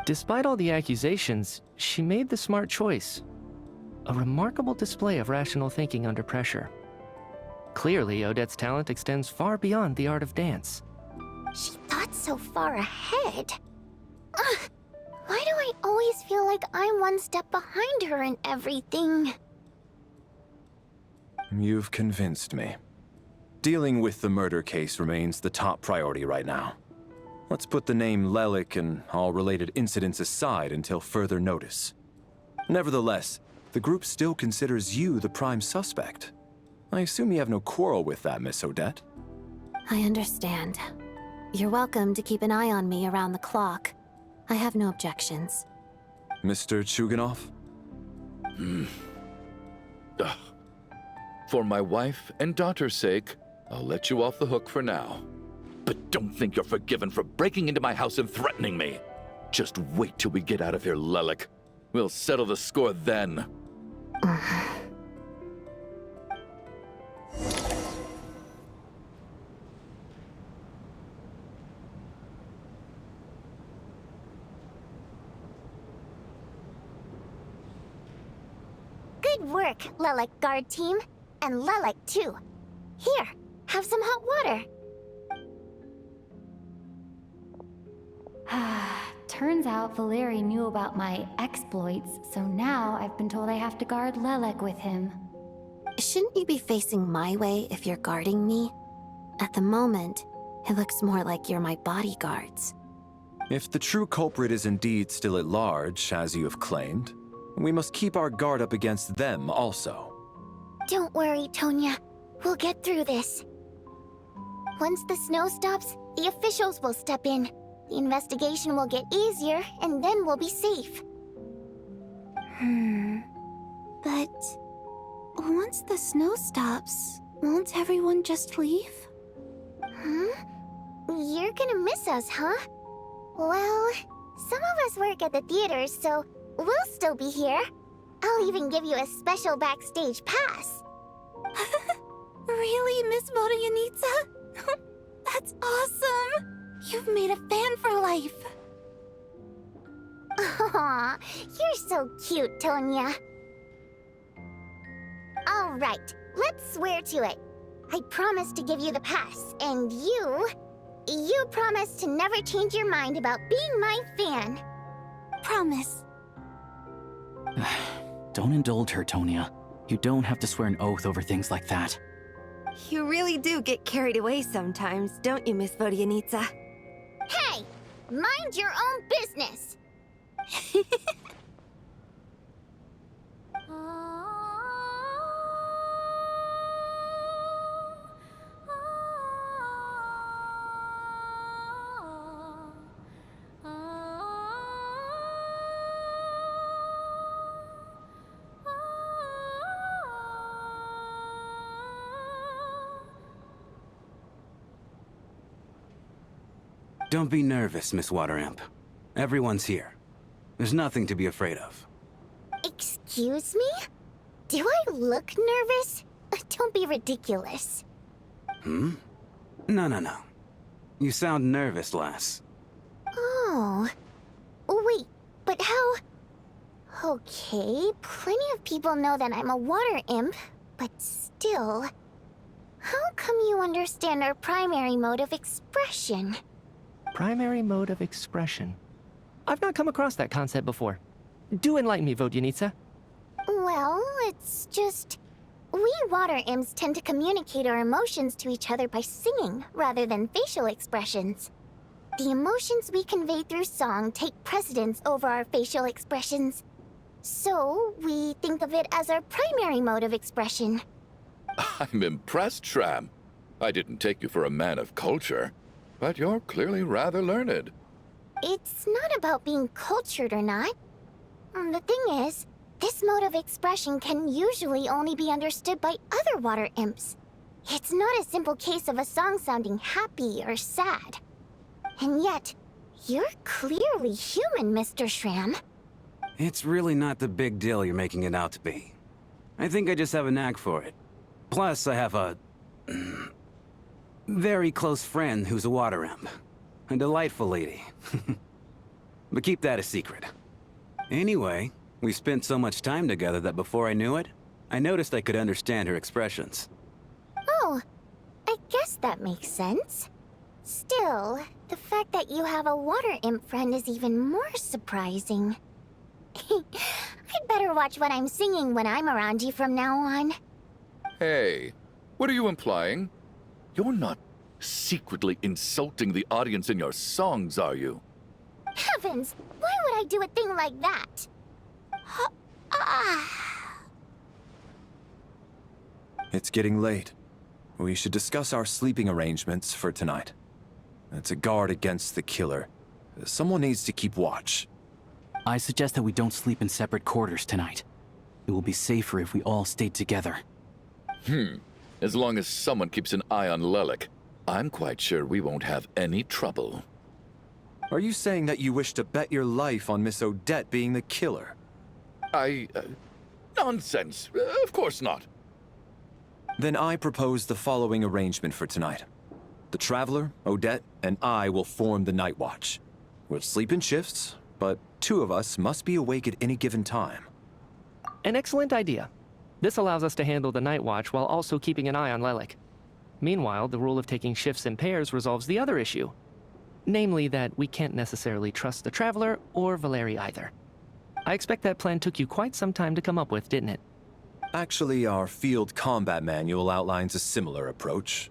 Despite all the accusations, she made the smart choice. A remarkable display of rational thinking under pressure. Clearly, Odette's talent extends far beyond the art of dance. She thought so far ahead. Ugh, why do I always feel like I'm one step behind her in everything? You've convinced me. Dealing with the murder case remains the top priority right now. Let's put the name Lelik and all related incidents aside until further notice. Nevertheless, the group still considers you the prime suspect. I assume you have no quarrel with that, Miss Odette? I understand. You're welcome to keep an eye on me around the clock. I have no objections. Mr. Chuganov? For my wife and daughter's sake, I'll let you off the hook for now. But don't think you're forgiven for breaking into my house and threatening me. Just wait till we get out of here, Lelik. We'll settle the score then. Good work, Lelik guard team. And Lelik too. Here, have some hot water. Turns out Valeri knew about my exploits, so now I've been told I have to guard Lelik with him. Shouldn't you be facing my way if you're guarding me? At the moment, it looks more like you're my bodyguards. If the true culprit is indeed still at large, as you have claimed, we must keep our guard up against them also. Don't worry, Tonya. We'll get through this. Once the snow stops, the officials will step in. The investigation will get easier, and then we'll be safe. But once the snow stops, won't everyone just leave? You're gonna miss us, huh? Well, some of us work at the theaters, so we'll still be here. I'll even give you a special backstage pass. Really, Miss Vodyanitsa? That's awesome! You've made a fan for life. Aw, you're so cute, Tonya. All right, let's swear to it. I promise to give you the pass, and you promise to never change your mind about being my fan. Promise. Don't indulge her, Tonya. You don't have to swear an oath over things like that. You really do get carried away sometimes, don't you, Miss Vodyanitsa? Hey, mind your own business. Don't be nervous, Miss Water Imp. Everyone's here. There's nothing to be afraid of. Excuse me? Do I look nervous? Don't be ridiculous. Hmm? No. You sound nervous, lass. Oh. Wait, but how... Okay, plenty of people know that I'm a water imp, but still... How come you understand our primary mode of expression? Primary mode of expression. I've not come across that concept before. Do enlighten me, Vodyanica. Well, it's just... We water imps tend to communicate our emotions to each other by singing, rather than facial expressions. The emotions we convey through song take precedence over our facial expressions. So, we think of it as our primary mode of expression. I'm impressed, Shram. I didn't take you for a man of culture, but you're clearly rather learned. It's not about being cultured or not. The thing is, this mode of expression can usually only be understood by other water imps. It's not a simple case of a song sounding happy or sad. And yet, you're clearly human, Mr. Shram. It's really not the big deal you're making it out to be. I think I just have a knack for it. Plus, I have a... very close friend who's a water imp. A delightful lady. But keep that a secret. Anyway, we spent so much time together that before I knew it, I noticed I could understand her expressions. Oh, I guess that makes sense. Still, the fact that you have a water imp friend is even more surprising. I'd better watch what I'm singing when I'm around you from now on. Hey, what are you implying? You're not secretly insulting the audience in your songs, are you? Heavens! Why would I do a thing like that? It's getting late. We should discuss our sleeping arrangements for tonight. To guard against the killer, someone needs to keep watch. I suggest that we don't sleep in separate quarters tonight. It will be safer if we all stayed together. As long as someone keeps an eye on Lelik, I'm quite sure we won't have any trouble. Are you saying that you wish to bet your life on Miss Odette being the killer? Nonsense. Of course not. Then I propose the following arrangement for tonight. The Traveler, Odette, and I will form the Night Watch. We'll sleep in shifts, but 2 of us must be awake at any given time. An excellent idea. This allows us to handle the Night Watch while also keeping an eye on Lelik. Meanwhile, the rule of taking shifts in pairs resolves the other issue. Namely that we can't necessarily trust the Traveler or Valeri either. I expect that plan took you quite some time to come up with, didn't it? Actually, our field combat manual outlines a similar approach.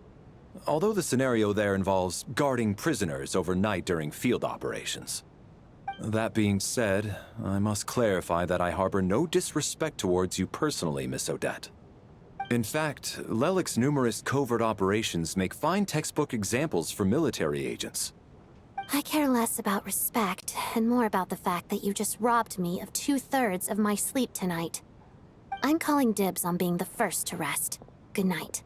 Although the scenario there involves guarding prisoners overnight during field operations. That being said, I must clarify that I harbor no disrespect towards you personally, Miss Odette. In fact, Lelik's numerous covert operations make fine textbook examples for military agents. I care less about respect and more about the fact that you just robbed me of 2/3 of my sleep tonight. I'm calling dibs on being the first to rest. Good night.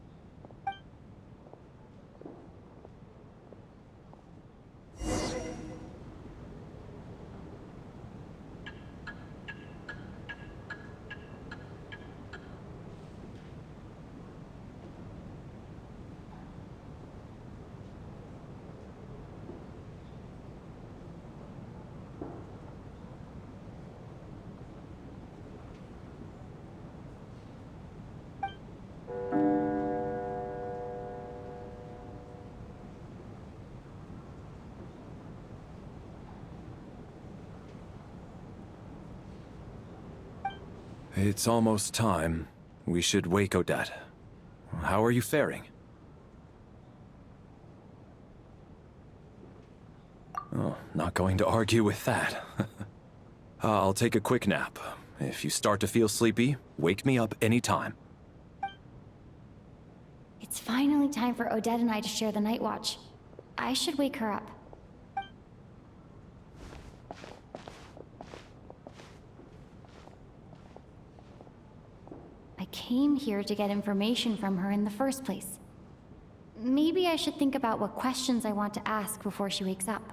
It's almost time. We should wake Odette. How are you faring? Oh, not going to argue with that. I'll take a quick nap. If you start to feel sleepy, wake me up anytime. It's finally time for Odette and I to share the Night Watch. I should wake her up. I came here to get information from her in the first place. maybe I should think about what questions I want to ask before she wakes up.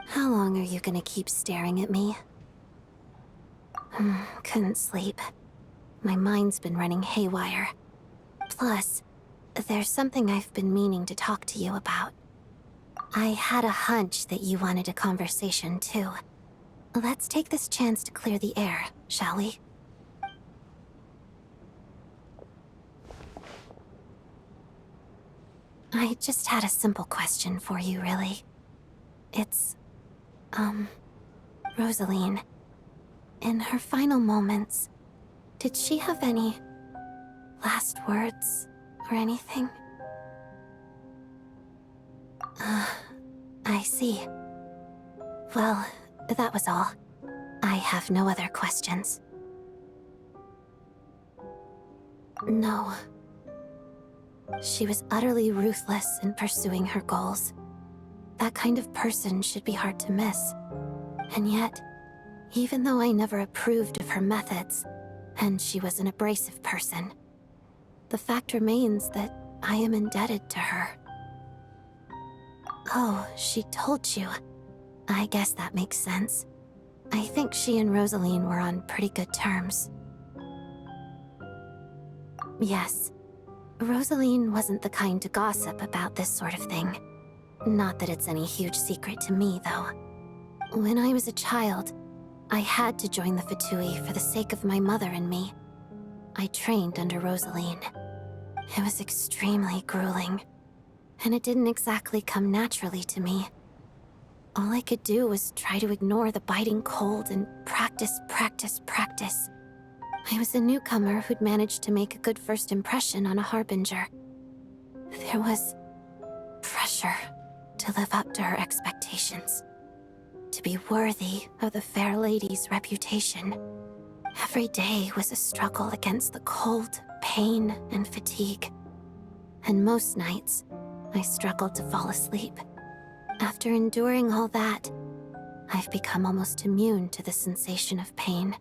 How long are you gonna keep staring at me? Couldn't sleep. My mind's been running haywire. Plus, there's something I've been meaning to talk to you about. I had a hunch that you wanted a conversation too. Let's take this chance to clear the air, shall we? I just had a simple question for you, really. It's, Rosaline. In her final moments, did she have any last words or anything? I see. Well, that was all. I have no other questions. No. She was utterly ruthless in pursuing her goals. That kind of person should be hard to miss. And yet, even though I never approved of her methods, and she was an abrasive person, the fact remains that I am indebted to her. Oh, she told you. I guess that makes sense. I think she and Rosaline were on pretty good terms. Yes. Rosaline wasn't the kind to gossip about this sort of thing. Not that it's any huge secret to me, though. When I was a child, I had to join the Fatui for the sake of my mother and me. I trained under Rosaline. It was extremely grueling, and it didn't exactly come naturally to me. All I could do was try to ignore the biting cold and practice, practice, practice. I was a newcomer who'd managed to make a good first impression on a harbinger. There was pressure to live up to her expectations, to be worthy of the fair lady's reputation. Every day was a struggle against the cold, pain, and fatigue. And most nights, I struggled to fall asleep. After enduring all that, I've become almost immune to the sensation of pain.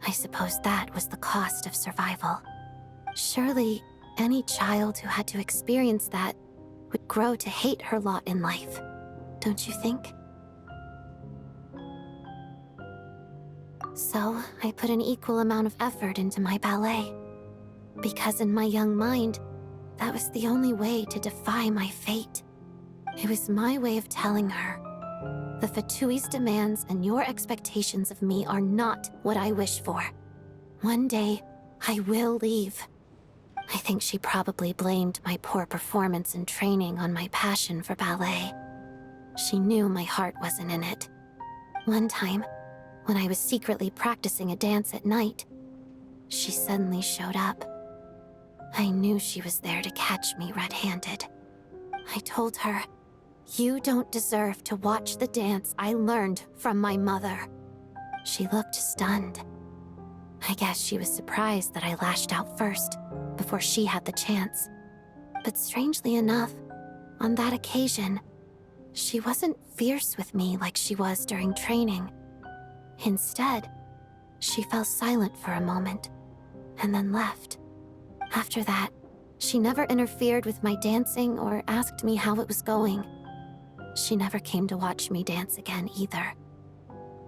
I suppose that was the cost of survival. Surely, any child who had to experience that would grow to hate her lot in life, don't you think? So, I put an equal amount of effort into my ballet. Because in my young mind, that was the only way to defy my fate. It was my way of telling her, the Fatui's demands and your expectations of me are not what I wish for. One day, I will leave. I think she probably blamed my poor performance in training on my passion for ballet. She knew my heart wasn't in it. One time, when I was secretly practicing a dance at night, she suddenly showed up. I knew she was there to catch me red-handed. I told her, "You don't deserve to watch the dance I learned from my mother." She looked stunned. I guess she was surprised that I lashed out first, before she had the chance. But strangely enough, on that occasion, she wasn't fierce with me like she was during training. Instead, she fell silent for a moment, and then left. After that, she never interfered with my dancing or asked me how it was going. She never came to watch me dance again either.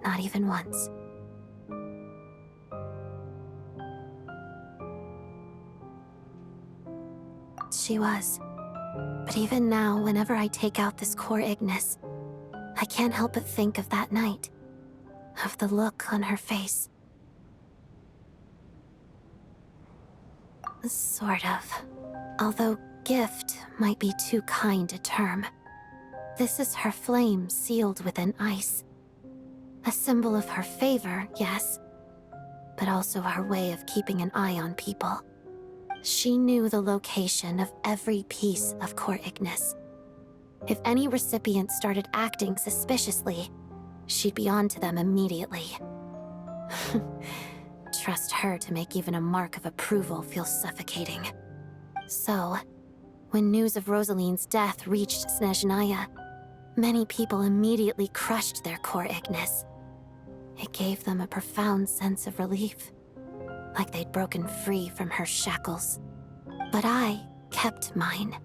Not even once. She was. But even now, whenever I take out this core Ignis, I can't help but think of that night. Of the look on her face. Sort of. Although gift might be too kind a term. This is her flame sealed within ice. A symbol of her favor, yes, but also her way of keeping an eye on people. She knew the location of every piece of core Ignis. If any recipient started acting suspiciously, she'd be on to them immediately. Trust her to make even a mark of approval feel suffocating. So, when news of Rosaline's death reached Snezhnaya, many people immediately crushed their core Ignis. It gave them a profound sense of relief, like they'd broken free from her shackles. But I kept mine.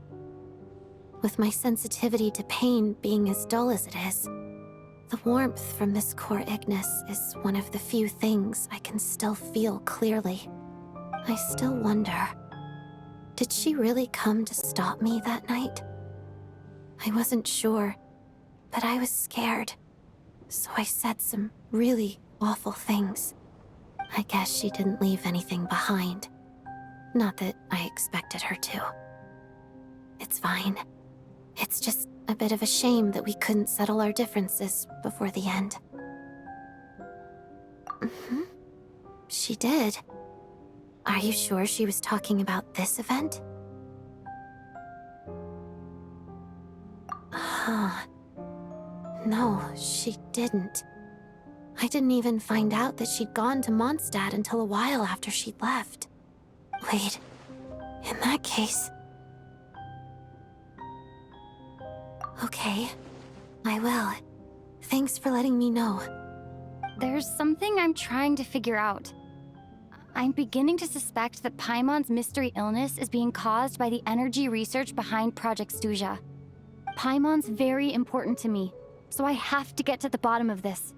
With my sensitivity to pain being as dull as it is, the warmth from this core Ignis is one of the few things I can still feel clearly. I still wonder, did she really come to stop me that night? I wasn't sure, but I was scared, so I said some really awful things. I guess she didn't leave anything behind. Not that I expected her to. It's fine. It's just a bit of a shame that we couldn't settle our differences before the end. She did. Are you sure she was talking about this event? No, she didn't. I didn't even find out that she'd gone to Mondstadt until a while after she'd left. Wait, in that case... Okay, I will. Thanks for letting me know. There's something I'm trying to figure out. I'm beginning to suspect that Paimon's mystery illness is being caused by the energy research behind Project Stuja. Paimon's very important to me, so I have to get to the bottom of this.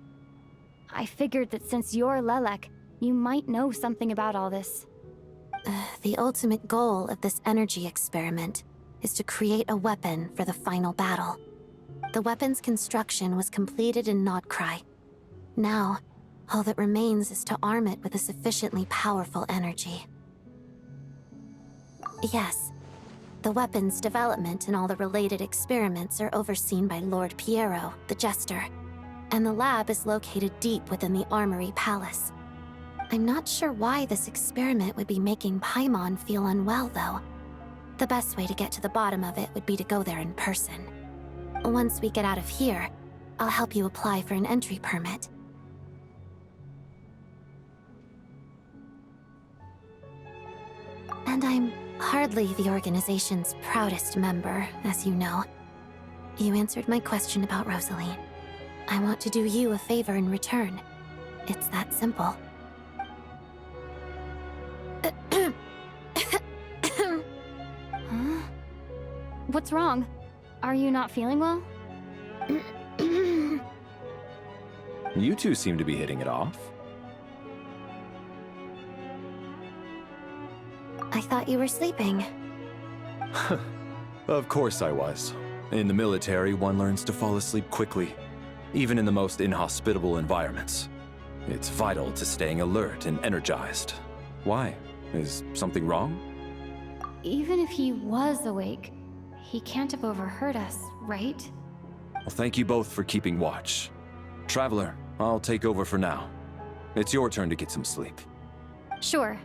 I figured that since you're Lelek, you might know something about all this. The ultimate goal of this energy experiment is to create a weapon for the final battle. The weapon's construction was completed in Nodkrai. Now, all that remains is to arm it with a sufficiently powerful energy. Yes, the weapon's development and all the related experiments are overseen by Lord Piero, the Jester, and the lab is located deep within the Armory Palace. I'm not sure why this experiment would be making Paimon feel unwell, though. The best way to get to the bottom of it would be to go there in person. Once we get out of here, I'll help you apply for an entry permit. And I'm hardly the organization's proudest member, as you know. You answered my question about Rosaline. I want to do you a favor in return. It's that simple. Huh? What's wrong? Are you not feeling well? You two seem to be hitting it off. I thought you were sleeping. Of course I was. In the military, one learns to fall asleep quickly, even in the most inhospitable environments. It's vital to staying alert and energized. Why? Is something wrong? Even if he was awake, he can't have overheard us, right? Well, thank you both for keeping watch. Traveler, I'll take over for now. It's your turn to get some sleep. Sure.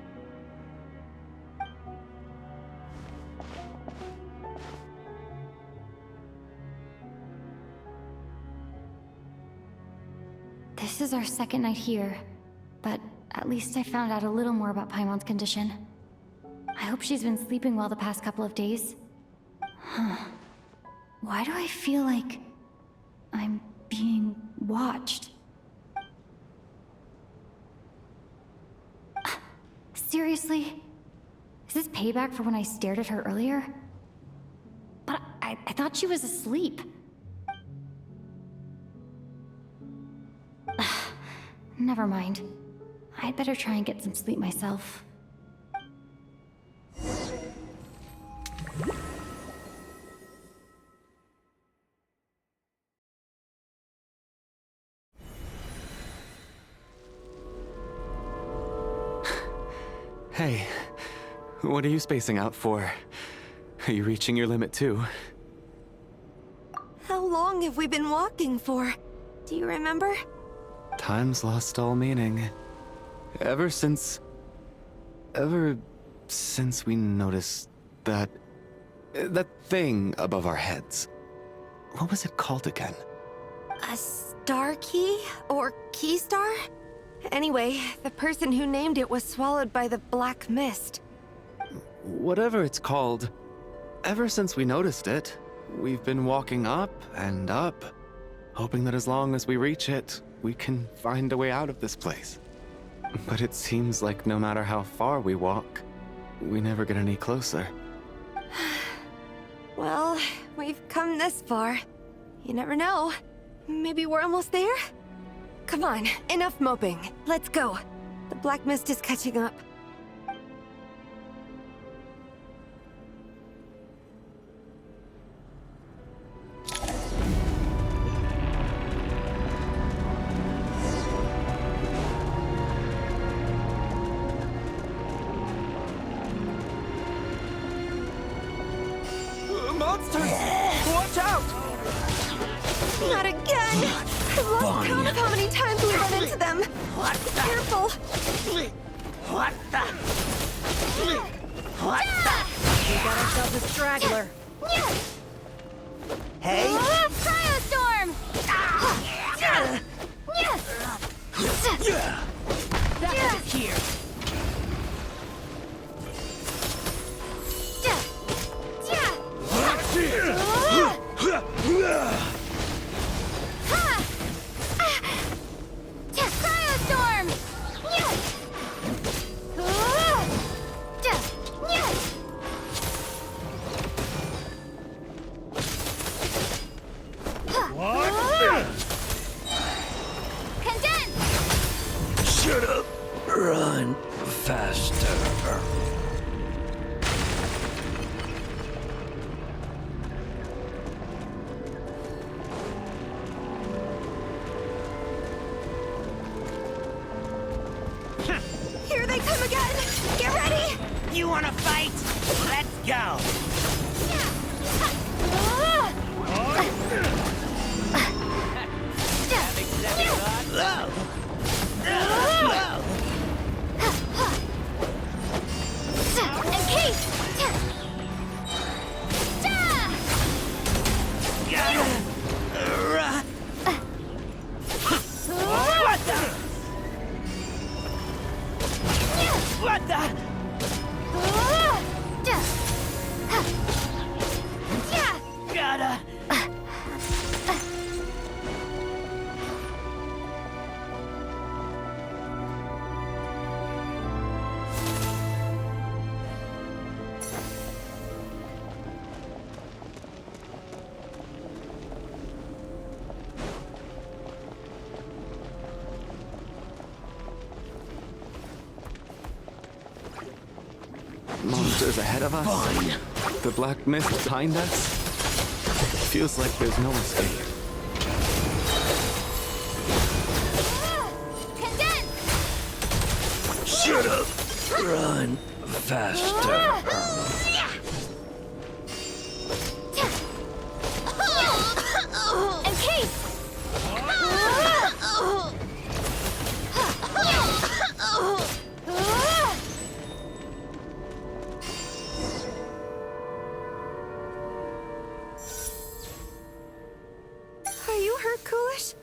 This is our second night here, but at least I found out a little more about Paimon's condition. I hope she's been sleeping well the past couple of days. Why do I feel like I'm being watched? Seriously? Is this payback for when I stared at her earlier? But I thought she was asleep. Never mind. I'd better try and get some sleep myself. Hey, what are you spacing out for? Are you reaching your limit too? How long have we been walking for? Do you remember? Time's lost all meaning. Ever since we noticed that thing above our heads. What was it called again? A star key? Or key star? Anyway, the person who named it was swallowed by the black mist. Whatever it's called, ever since we noticed it, we've been walking up and up, hoping that as long as we reach it, we can find a way out of this place. But it seems like no matter how far we walk, we never get any closer. Well, we've come this far. You never know. Maybe we're almost there? Come on, enough moping. Let's go. The black mist is catching up. Monsters! Watch out! Not again! I've lost count of how many times we run into them. Be careful. What the? We got ourselves a straggler. Hey? Cryostorm! That's here. Cryostorm! Condense! Shut up! Run faster. Here they come again! Get ready! You wanna fight? Let's go. What the? Gotta. Monsters ahead of us? Fine. The black mist behind us? Feels like there's no escape. Shut up. Run faster. Are you hurt, Coolish?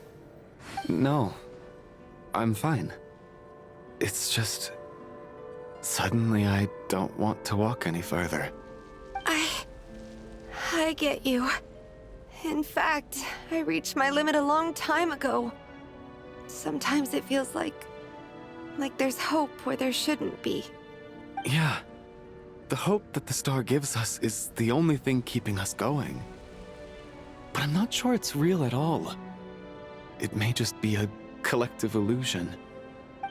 No. I'm fine. It's just... Suddenly I don't want to walk any further. I get you. In fact, I reached my limit a long time ago. Sometimes it feels like there's hope where there shouldn't be. Yeah. The hope that the star gives us is the only thing keeping us going. But I'm not sure it's real at all. It may just be a collective illusion.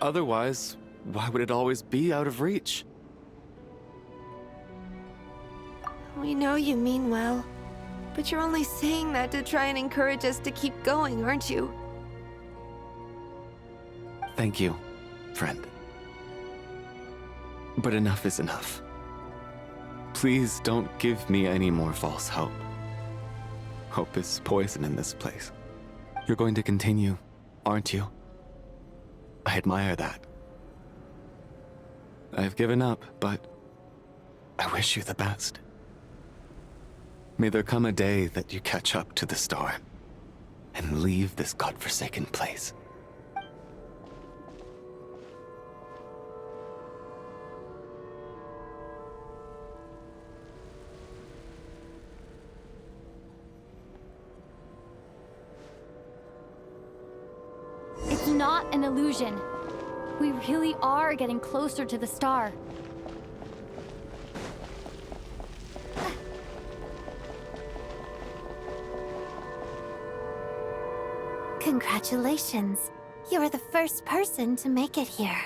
Otherwise, why would it always be out of reach? We know you mean well, but you're only saying that to try and encourage us to keep going, aren't you? Thank you, friend. But enough is enough. Please don't give me any more false hope. Hope is poison in this place. You're going to continue, aren't you? I admire that. I've given up, but I wish you the best. May there come a day that you catch up to the star and leave this godforsaken place. It's not an illusion. We really are getting closer to the star. Congratulations. You're the first person to make it here.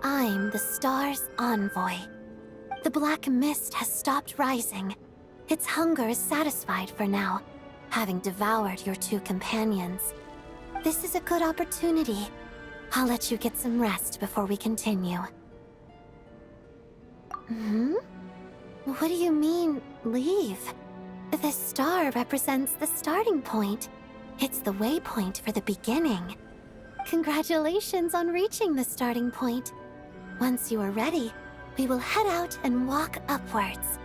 I'm the Star's envoy. The black mist has stopped rising. Its hunger is satisfied for now, having devoured your two companions. This is a good opportunity. I'll let you get some rest before we continue. What do you mean, leave? The star represents the starting point. It's the waypoint for the beginning. Congratulations on reaching the starting point. Once you are ready, we will head out and walk upwards.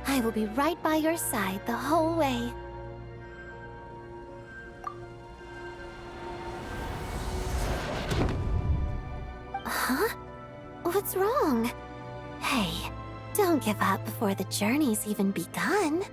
I will be right by your side the whole way. Huh? What's wrong? Hey, don't give up before the journey's even begun.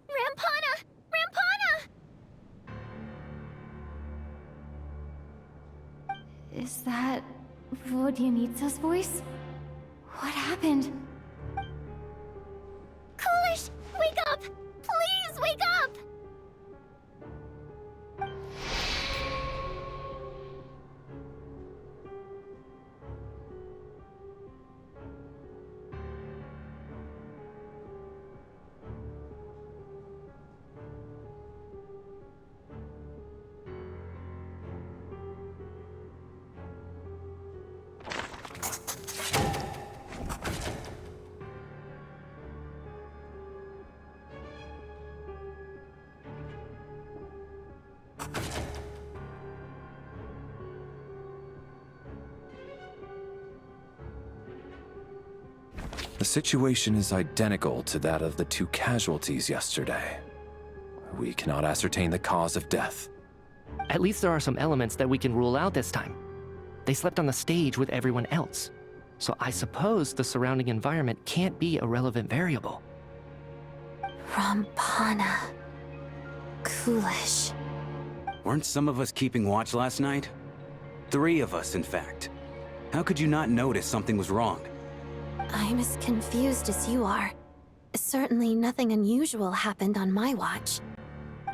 Rampana! Rampana! Is that Vodyanitsa's voice? What happened? Coolish, wake up! Please wake up! The situation is identical to that of the two casualties yesterday. We cannot ascertain the cause of death. At least there are some elements that we can rule out this time. They slept on the stage with everyone else. So I suppose the surrounding environment can't be a relevant variable. Rampana. Coolish. Weren't some of us keeping watch last night? 3 of us, in fact. How could you not notice something was wrong? I'm as confused as you are. Certainly nothing unusual happened on my watch.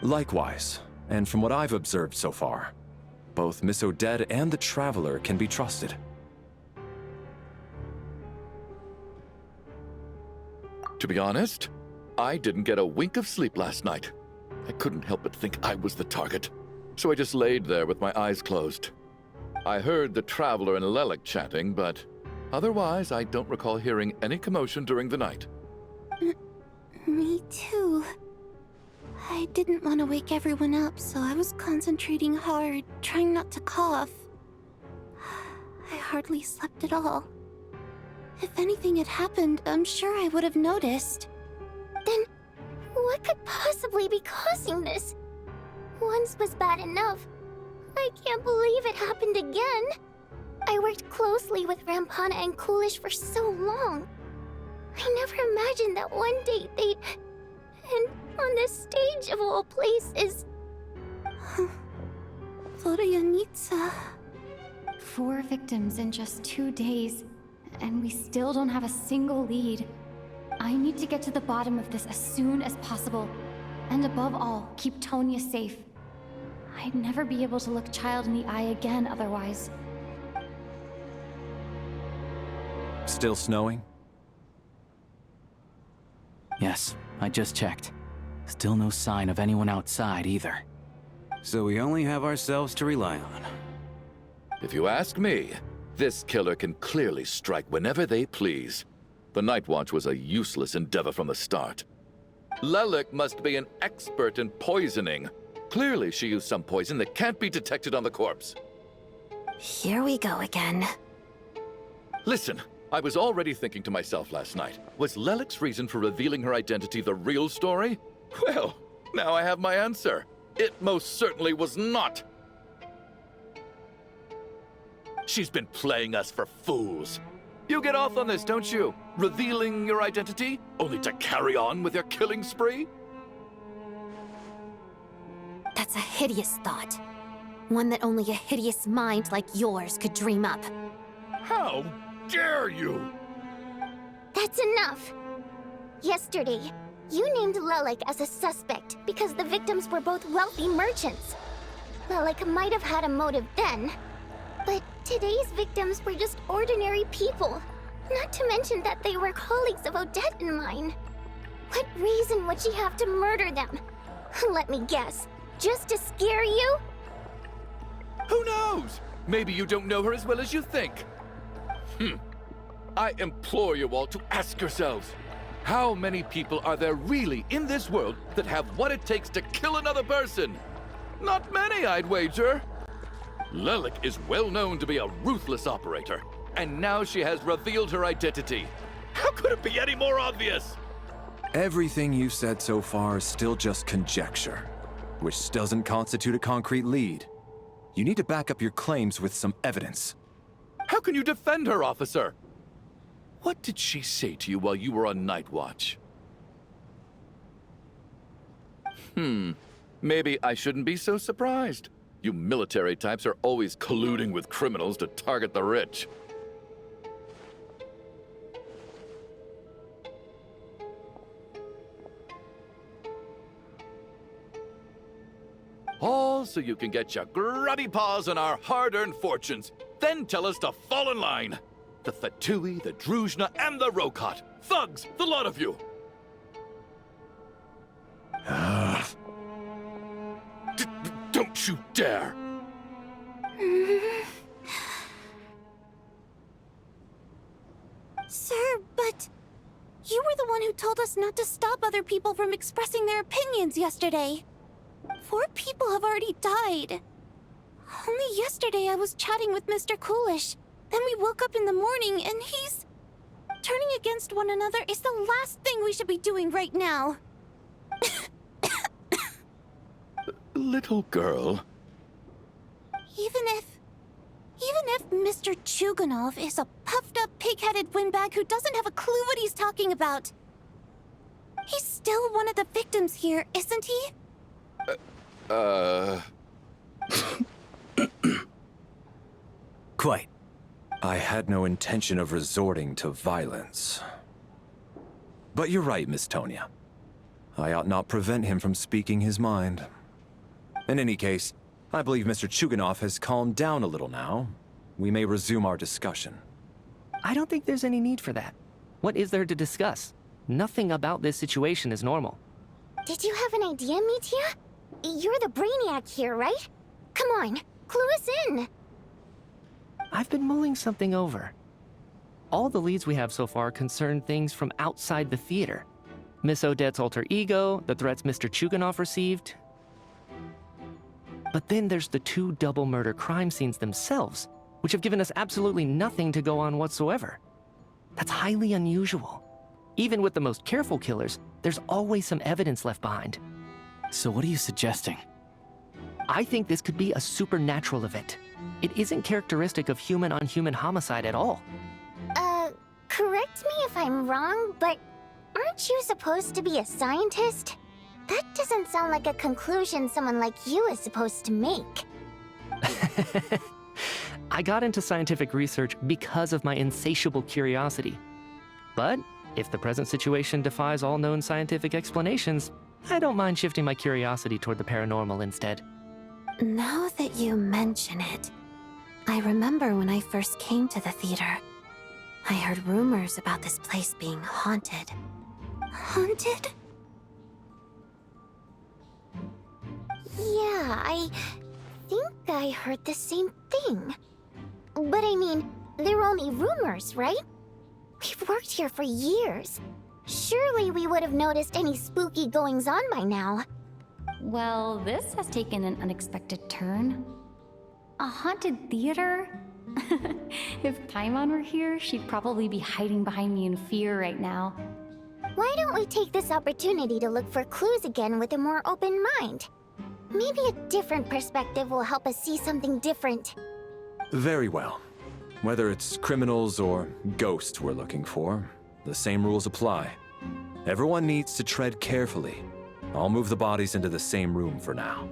Likewise, and from what I've observed so far, both Miss Odette and the Traveler can be trusted. To be honest, I didn't get a wink of sleep last night. I couldn't help but think I was the target, so I just laid there with my eyes closed. I heard the Traveler and Lelik chatting, but otherwise I don't recall hearing any commotion during the night. Me too. I didn't want to wake everyone up, so I was concentrating hard, trying not to cough. I hardly slept at all. If anything had happened, I'm sure I would have noticed. Then, what could possibly be causing this? Once was bad enough. I can't believe it happened again. I worked closely with Rampana and Coolish for so long. I never imagined that one day they'd... And on the stage of all places... Vodyanitsa. 4 victims in just 2 days, and we still don't have a single lead. I need to get to the bottom of this as soon as possible. And above all, keep Tonya safe. I'd never be able to look Child in the eye again otherwise. Still snowing? Yes, I just checked. Still no sign of anyone outside either. So we only have ourselves to rely on. If you ask me, this killer can clearly strike whenever they please. The Night Watch was a useless endeavor from the start. Lelik must be an expert in poisoning. Clearly she used some poison that can't be detected on the corpse. Here we go again. Listen, I was already thinking to myself last night, was Lelik's reason for revealing her identity the real story? Well, now I have my answer. It most certainly was not. She's been playing us for fools. You get off on this, don't you? Revealing your identity, only to carry on with your killing spree? That's a hideous thought. One that only a hideous mind like yours could dream up. How dare you! That's enough! Yesterday, you named Lelik as a suspect because the victims were both wealthy merchants. Lelik might have had a motive then, but today's victims were just ordinary people. Not to mention that they were colleagues of Odette and mine. What reason would she have to murder them? Let me guess. Just to scare you? Who knows? Maybe you don't know her as well as you think. I implore you all to ask yourselves, how many people are there really in this world that have what it takes to kill another person? Not many, I'd wager. Lelik is well known to be a ruthless operator, and now she has revealed her identity. How could it be any more obvious? Everything you've said so far is still just conjecture, which doesn't constitute a concrete lead. You need to back up your claims with some evidence. How can you defend her, officer? What did she say to you while you were on night watch? Maybe I shouldn't be so surprised. You military types are always colluding with criminals to target the rich. All so you can get your grubby paws on our hard-earned fortunes, then tell us to fall in line. The Fatui, the Druzhna, and the Rokot. Thugs, the lot of you! Don't you dare! Sir, but you were the one who told us not to stop other people from expressing their opinions yesterday. 4 people have already died. Only yesterday I was chatting with Mr. Coolish. Then we woke up in the morning and he's... Turning against one another is the last thing we should be doing right now. Little girl. Even if Mr. Chuganov is a puffed-up, pig-headed windbag who doesn't have a clue what he's talking about, he's still one of the victims here, isn't he? Quite. I had no intention of resorting to violence. But you're right, Miss Tonya. I ought not prevent him from speaking his mind. In any case, I believe Mr. Chuganov has calmed down a little now. We may resume our discussion. I don't think there's any need for that. What is there to discuss? Nothing about this situation is normal. Did you have an idea, Mitya? You're the brainiac here, right? Come on, clue us in. I've been mulling something over. All the leads we have so far concern things from outside the theater. Miss Odette's alter ego, the threats Mr. Chuganov received. But then there's the 2 double murder crime scenes themselves, which have given us absolutely nothing to go on whatsoever. That's highly unusual. Even with the most careful killers, there's always some evidence left behind. So what are you suggesting? I think this could be a supernatural event. It isn't characteristic of human-on-human homicide at all. Correct me if I'm wrong, but aren't you supposed to be a scientist? That doesn't sound like a conclusion someone like you is supposed to make. I got into scientific research because of my insatiable curiosity. But if the present situation defies all known scientific explanations, I don't mind shifting my curiosity toward the paranormal instead. Now that you mention it, I remember when I first came to the theater. I heard rumors about this place being haunted. Haunted? Yeah, I think I heard the same thing. But I mean, they're only rumors, right? We've worked here for years. Surely we would have noticed any spooky goings-on by now. Well, this has taken an unexpected turn. A haunted theater? If Paimon were here, she'd probably be hiding behind me in fear right now. Why don't we take this opportunity to look for clues again with a more open mind? Maybe a different perspective will help us see something different. Very well. Whether it's criminals or ghosts we're looking for, the same rules apply. Everyone needs to tread carefully. I'll move the bodies into the same room for now.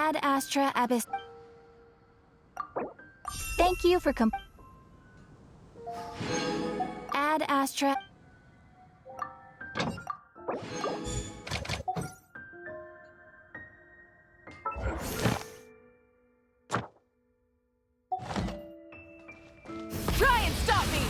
Ad Astra Abyss. Thank you for Ad Astra. Try and stop me!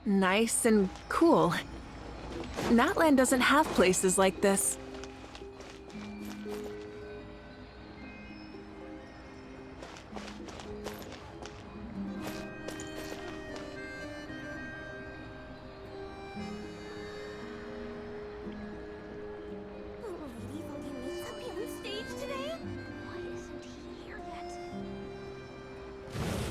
Nice and cool. Natlan doesn't have places like this.